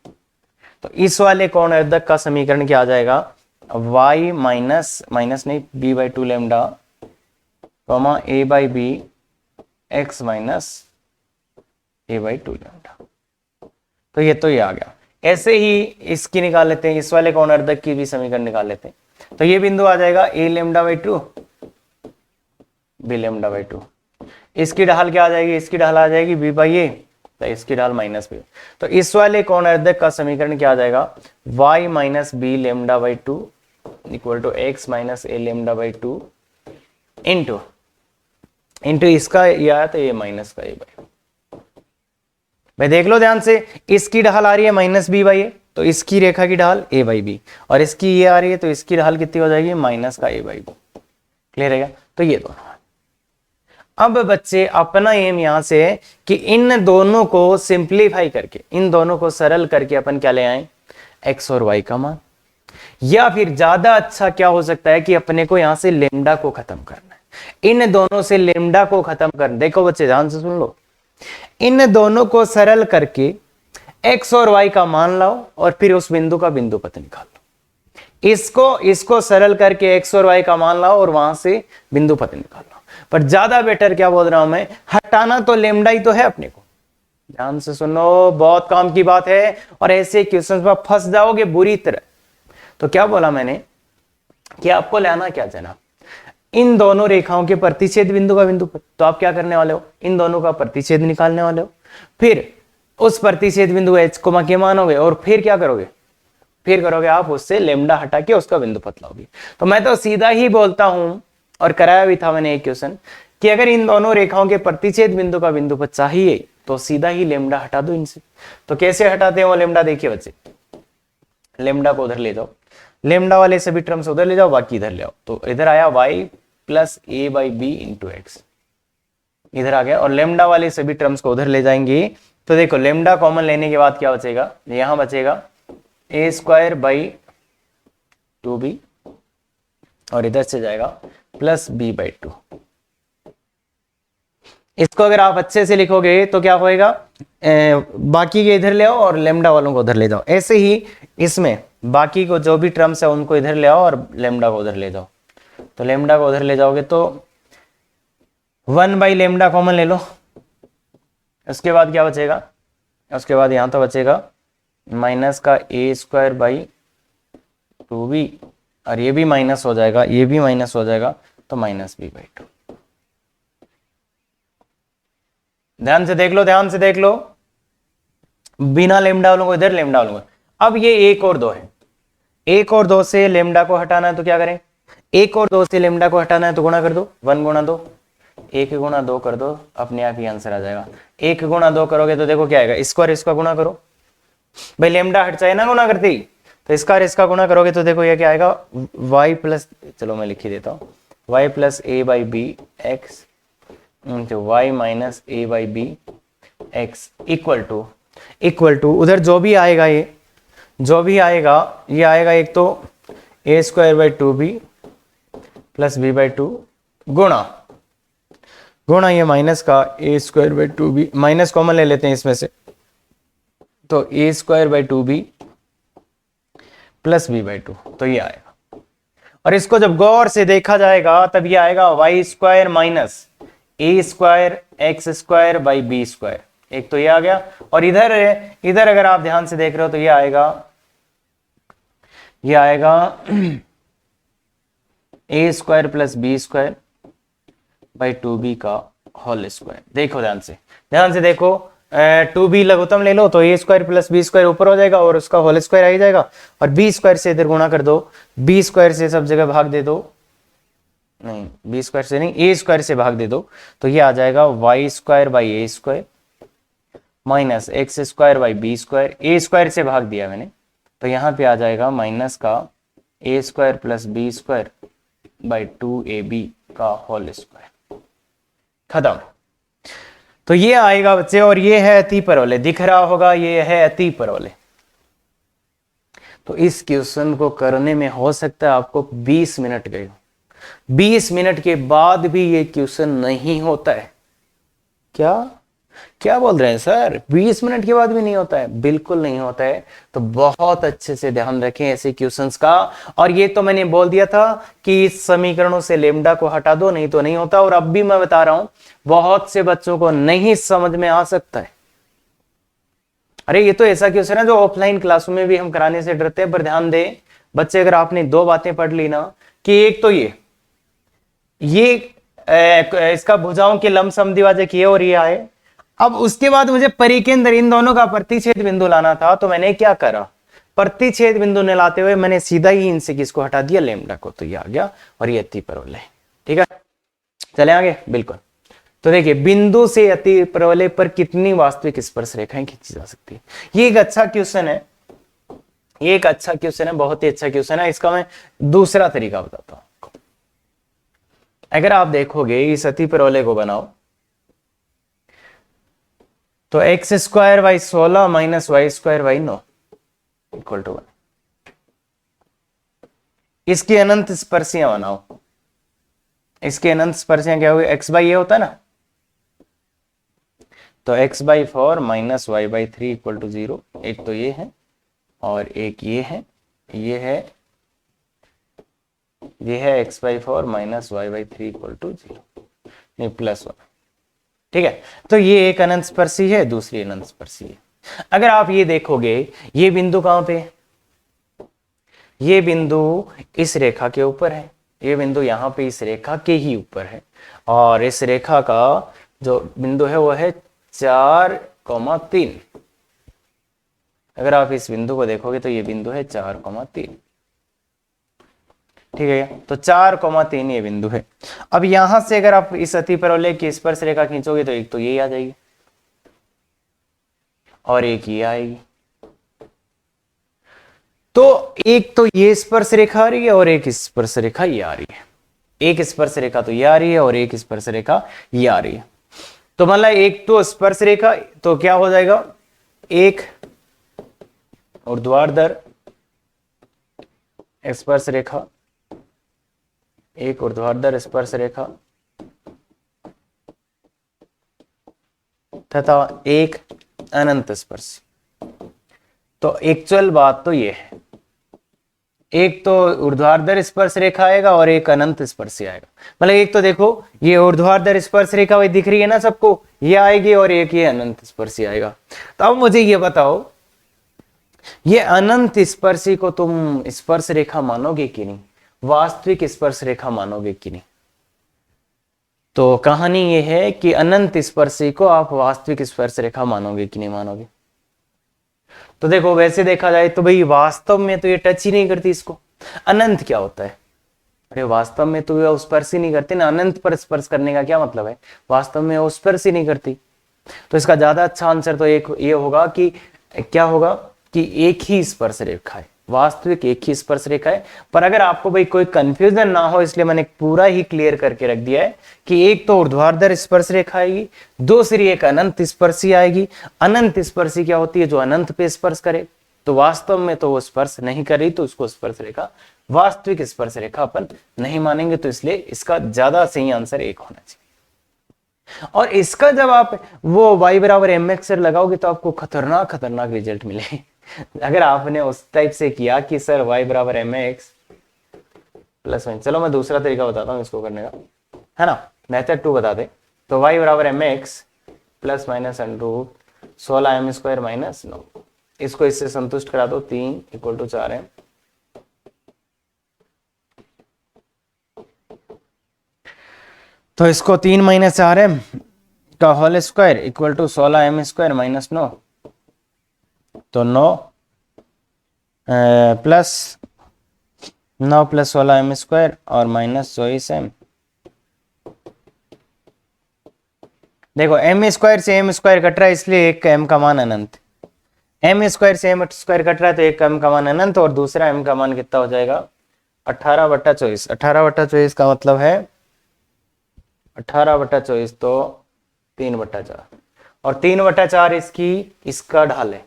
तो इस वाले कोणार्धक का समीकरण क्या आ जाएगा, y माइनस माइनस नहीं b by 2 lambda a by b x minus a by 2 lambda. तो ये आ गया। ऐसे ही इसकी निकाल लेते हैं, इस वाले कोणार्धक की भी समीकरण निकाल लेते हैं। तो ये बिंदु आ जाएगा a lambda by 2 b lambda by 2, इसकी ढाल क्या आ जाएगी, इसकी ढाल आ जाएगी b बाई ए, तो इसकी ढाल माइनस बी। तो इस वाले कोणार्धक का समीकरण क्या आ जाएगा, y minus b lambda by 2 equal to x minus a lambda by 2 into इसका ये आया तो ये माइनस का ए बाई। भाई देख लो ध्यान से, इसकी ढाल आ रही है माइनस बी बाई ए, तो इसकी रेखा की ढाल ए बाई बी, और इसकी ये आ रही है तो इसकी ढाल कितनी हो जाएगी, माइनस का ए बाई बी। क्लियर है क्या, तो ये दोनों। अब बच्चे अपना एम यहां से है कि इन दोनों को सिंप्लीफाई करके, इन दोनों को सरल करके अपन क्या ले आए, एक्स और वाई का मान। या फिर ज्यादा अच्छा क्या हो सकता है कि अपने को यहां से लेमडा को खत्म करना है, इन दोनों से लेमडा को खत्म करना। देखो बच्चे ध्यान से सुन लो, इन दोनों को सरल करके एक्स और वाई का मान लाओ और फिर उस बिंदु का बिंदु पथ निकाल लो। इसको सरल करके एक्स और वाई का मान लाओ और वहां से बिंदु पथ निकाल लो। पर ज्यादा बेटर क्या बोल रहा हूं मैं, हटाना तो लेमडा ही तो है अपने को। ध्यान से सुनो, बहुत काम की बात है और ऐसे क्वेश्चंस में फंस जाओगे बुरी तरह। तो क्या बोला मैंने कि आपको लेना क्या जनाब, इन दोनों रेखाओं के प्रतिच्छेद बिंदु का बिंदु पथ। तो आप क्या करने वाले हो, इन दोनों का प्रतिच्छेद निकालने वाले हो, फिर उस प्रतिच्छेद बिंदु h को के मानोगे और फिर क्या करोगे, फिर करोगे आप उससे लेमडा हटा के उसका बिंदु पथ लाओगे। तो मैं तो सीधा ही बोलता हूं, और कराया भी था मैंने एक क्वेश्चन, कि अगर इन दोनों रेखाओं के प्रतिच्छेद बिंदु का बिंदु पथ चाहिए तो सीधा ही लेमडा हटा दो इनसे। तो कैसे हटाते हैं वो लेमडा, देखिए बच्चे, लेमडा को उधर ले जाओ, लेमडा वाले सभी टर्म्स उधर ले जाओ, बाकी इधर ले आओ। तो इधर आया y plus a by b into x, इधर आ गया। और लेमडा वाले सभी टर्म्स को उधर ले जाएंगे तो देखो लेमडा कॉमन लेने के बाद क्या बचेगा, यहां बचेगा ए स्क्वायर बाई 2b, और इधर से जाएगा प्लस b बाई 2। इसको अगर आप अच्छे से लिखोगे तो क्या होएगा, बाकी के इधर ले आओ और लेमडा वालों को उधर ले जाओ। ऐसे ही इसमें बाकी को जो भी टर्म्स है उनको इधर ले आओ और लेमडा को उधर ले जाओ। तो लेमडा को उधर ले जाओगे तो 1 बाई लेमडा कॉमन ले लो। उसके बाद क्या बचेगा, उसके बाद यहां तो बचेगा माइनस का ए स्क्वायर बाई 2b, और ये भी माइनस हो जाएगा, ये भी माइनस हो जाएगा, तो माइनस b बाई 2। ध्यान से देख लो, ध्यान से देख लो, बिना लेमडा वालों को इधर, लेमडा वालों को। अब ये 1 और 2 है, 1 और 2 से लेमडा को हटाना है तो क्या करें, 1 और 2 से लेमडा को हटाना है तो गुणा कर दो, 1 गुणा 2, 1 गुणा 2 कर दो, अपने आप ही आंसर आ जाएगा। 1 गुणा 2 करोगे तो देखो क्या आएगा, स्क्वायर इसका गुणा करो, भाई लेमडा हट जाए ना गुणा करते ही, तो इसका इसका गुणा करोगे तो देखो ये क्या आएगा, y प्लस, चलो मैं लिख ही देता हूँ, y plus a by b x into y minus a by b x equal to उधर जो भी आएगा, ये जो भी आएगा, ये आएगा एक तो a square by 2b plus b by 2 गुणा ये माइनस का a square by 2b, minus common ले लेते हैं इसमें से, तो a square by 2b plus b by 2, तो ये आएगा। और इसको जब गौर से देखा जाएगा तब ये आएगा y square minus a square x square by b square, एक तो ये आ गया। और इधर अगर आप ध्यान से देख रहे हो तो ये आएगा a square plus b square by 2b का होल स्क्वायर। देखो ध्यान से देखो, 2b लघुत्तम ले लो तो a square plus b square ऊपर हो जाएगा और उसका होल स्क्वायर आ ही जाएगा, और बी स्क्वायर से इधर गुणा कर दो, बी स्क्वायर से सब जगह भाग दे दो, नहीं बी स्क्वायर से नहीं, ए स्क्वायर से भाग दे दो, तो ये आ जाएगा y square by a square minus x square by b square, a square से भाग दिया मैंने, तो यहां पे आ जाएगा माइनस का a square plus b square by 2ab का होल स्क्वायर। खत्म। तो ये आएगा बच्चे, और ये है अति परवलय, दिख रहा होगा, ये है अति परवलय। तो इस क्वेश्चन को करने में हो सकता है आपको 20 मिनट गए, 20 मिनट के बाद भी ये क्वेश्चन नहीं होता है। क्या बोल रहे हैं सर, 20 मिनट के बाद भी नहीं होता है? बिल्कुल नहीं होता है। तो बहुत अच्छे से ध्यान रखें ऐसे क्वेश्चंस का। और ये तो मैंने बोल दिया था कि इस समीकरणों से लेमडा को हटा दो, नहीं तो नहीं होता। और अब भी मैं बता रहा हूं, बहुत से बच्चों को नहीं समझ में आ सकता है। अरे ये तो ऐसा क्वेश्चन है जो ऑफलाइन क्लासों में भी हम कराने से डरते हैं। पर ध्यान दें बच्चे, अगर आपने 2 बातें पढ़ ली ना, कि एक तो ये इसका भुजाओं के लंबसम द्विभाजक किए और ये आए। अब उसके बाद मुझे परिकेंद्र इन दोनों का प्रतिच्छेद बिंदु लाना था, तो मैंने क्या करा, प्रतिच्छेद बिंदु ने लाते हुए मैंने सीधा ही इनसे किसको हटा दिया, लेमडा को। तो ये आ गया और ये अति परवलय। ठीक है, चले आगे। बिल्कुल। तो देखिए, बिंदु से अति परवलय पर कितनी वास्तविक स्पर्श रेखाएं खींची जा सकती है। ये एक अच्छा क्वेश्चन है, ये एक अच्छा क्वेश्चन है, बहुत ही अच्छा क्वेश्चन है। इसका मैं दूसरा तरीका बताता हूं। अगर आप देखोगे इस अति परवलय को बनाओ तो x square by 16 minus y square by 9 equal to 1। इसकी अनंत स्पर्शियां बनाओ। इसके अनंत स्पर्शियां क्या हुई, एक्स बाई ये होता है ना, तो x by 4 minus y by 3 equal to 0। एक तो ये है और एक ये है, ये है x by 4 minus y by 3 equal to 0, नहीं प्लस 1। ठीक है, तो ये एक अनंत स्पर्शी है, दूसरी अनंत स्पर्शी है। अगर आप ये देखोगे, ये बिंदु कहां पे, ये बिंदु इस रेखा के ऊपर है, ये बिंदु यहां पे इस रेखा के ही ऊपर है, और इस रेखा का जो बिंदु है वो है 4,3। अगर आप इस बिंदु को देखोगे तो ये बिंदु है 4,3, ठीक है। तो 4,3 ये बिंदु है। अब यहां से अगर आप इस अति परवलय की स्पर्श रेखा खींचोगे तो एक तो ये आ जाएगी और एक ये आएगी। तो एक तो ये स्पर्श रेखा आ रही है और एक स्पर्श रेखा ये आ रही है। एक स्पर्श रेखा तो ये आ रही है और एक स्पर्श रेखा ये आ रही है। तो मतलब एक तो स्पर्श रेखा तो क्या हो जाएगा, एक ऊर्ध्वाधर स्पर्श रेखा, एक ऊर्ध्वाधर स्पर्श रेखा तथा एक अनंत स्पर्श। तो एक्चुअल बात तो ये है, एक तो ऊर्ध्वाधर स्पर्श रेखा आएगा और एक अनंत स्पर्श आएगा। मतलब एक तो देखो ये ऊर्ध्वाधर स्पर्श रेखा वही दिख रही है ना सबको, ये आएगी और एक ये अनंत स्पर्शी आएगा। तो अब मुझे ये बताओ, ये अनंत स्पर्शी को तुम स्पर्श रेखा मानोगे कि नहीं, वास्तविक स्पर्श रेखा मानोगे कि नहीं? तो कहानी ये है कि अनंत स्पर्शी को आप वास्तविक स्पर्श रेखा मानोगे कि नहीं मानोगे? तो देखो वैसे देखा जाए तो भाई वास्तव में तो ये टच ही नहीं करती इसको। अनंत क्या होता है? अरे वास्तव में तो वो स्पर्श ही नहीं करती ना, अनंत पर स्पर्श करने का क्या मतलब है? वास्तव में वो स्पर्श ही नहीं करती। तो इसका ज्यादा अच्छा आंसर तो एक ये होगा कि क्या होगा कि एक ही स्पर्श रेखा है, वास्तविक एक ही स्पर्श रेखा है। पर अगर आपको भाई कोई कंफ्यूजन ना हो इसलिए मैंने पूरा ही क्लियर करके रख दिया है कि एक तो ऊर्ध्वाधर स्पर्श रेखा आएगी, दूसरी एक अनंत स्पर्शी आएगी। अनंत स्पर्शी क्या होती है? जो अनंत पे स्पर्श करे। तो वास्तव में तो वो स्पर्श नहीं कर रही, तो उसको स्पर्श रेखा, वास्तविक स्पर्श रेखा अपन नहीं मानेंगे। तो इसलिए इसका ज्यादा सही आंसर एक होना चाहिए। और इसका जब आप वो y बराबर mx लगाओगे तो आपको खतरनाक खतरनाक रिजल्ट मिले। अगर आपने उस टाइप से किया कि सर y बराबर mx प्लस वन, चलो मैं दूसरा तरीका बताता हूँ इसको करने का, है ना, मेथड 2 बता दे। तो y बराबर mx plus minus under 16m² minus 9, इसको इससे संतुष्ट करा दो, 3 = 4m। तो इसको 3 - 4m का whole square equal to 16m² minus 9, तो 9 प्लस 9 प्लस 16m² और माइनस 24m। देखो m² से m² कट रहा है इसलिए एक m का मान अनंत, m² से m² कट रहा है तो एक m का मान अनंत और दूसरा m का मान कितना हो जाएगा? 18/24। 18/24 का मतलब है 18/24 तो 3/4 और 3/4 इसका ढाल है।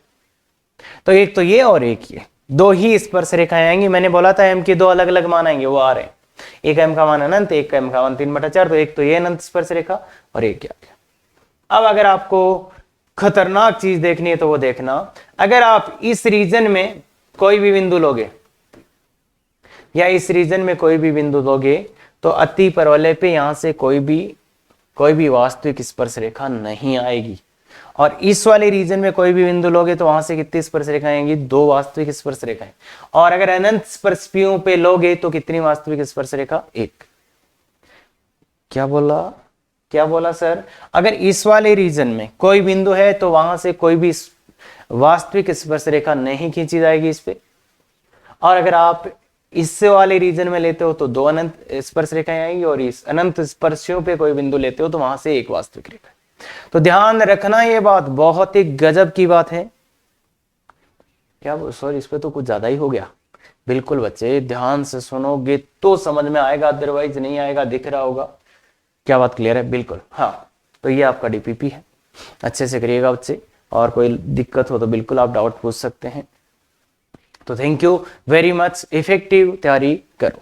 तो एक तो ये और एक ये दो ही स्पर्श रेखाएं आएंगी। मैंने बोला था m के दो अलग अलग मान आएंगे, वो आ रहे हैं। एक m का मान अनंत, एक m का मान 3/4। तो एक तो ये अनंत स्पर्श रेखा और एक क्या गया। अब अगर आपको खतरनाक चीज देखनी है तो वो देखना, अगर आप इस रीजन में कोई भी बिंदु लोगे या इस रीजन में कोई भी बिंदु लोगे तो अति परवलय पे यहां से कोई भी वास्तविक स्पर्श रेखा नहीं आएगी। और इस वाले रीजन में कोई भी बिंदु लोगे तो वहां से कितनी स्पर्श रेखाएं आएंगी? 2 वास्तविक स्पर्श रेखाएं। और अगर अनंत स्पर्शियों पे लोगे तो कितनी वास्तविक स्पर्श रेखा? 1। क्या बोला सर? अगर इस वाले रीजन में कोई बिंदु है तो वहां से कोई भी वास्तविक स्पर्श रेखा नहीं खींची जाएगी इस पे। और अगर आप इस वाले रीजन में लेते हो तो 2 अनंत स्पर्श रेखाएं आएंगी और इस अनंत स्पर्शियों पे कोई बिंदु लेते हो तो वहां से एक वास्तविक रेखा। तो ध्यान रखना, ये बात बहुत ही गजब की बात है। क्या सॉरी, इस पे तो कुछ ज्यादा ही हो गया। बिल्कुल बच्चे ध्यान से सुनोगे तो समझ में आएगा, अदरवाइज नहीं आएगा। दिख रहा होगा क्या बात क्लियर है? बिल्कुल हाँ। तो ये आपका डीपीपी है, अच्छे से करिएगा बच्चे। और कोई दिक्कत हो तो बिल्कुल आप डाउट पूछ सकते हैं। तो thank you very much. Effective तैयारी करो।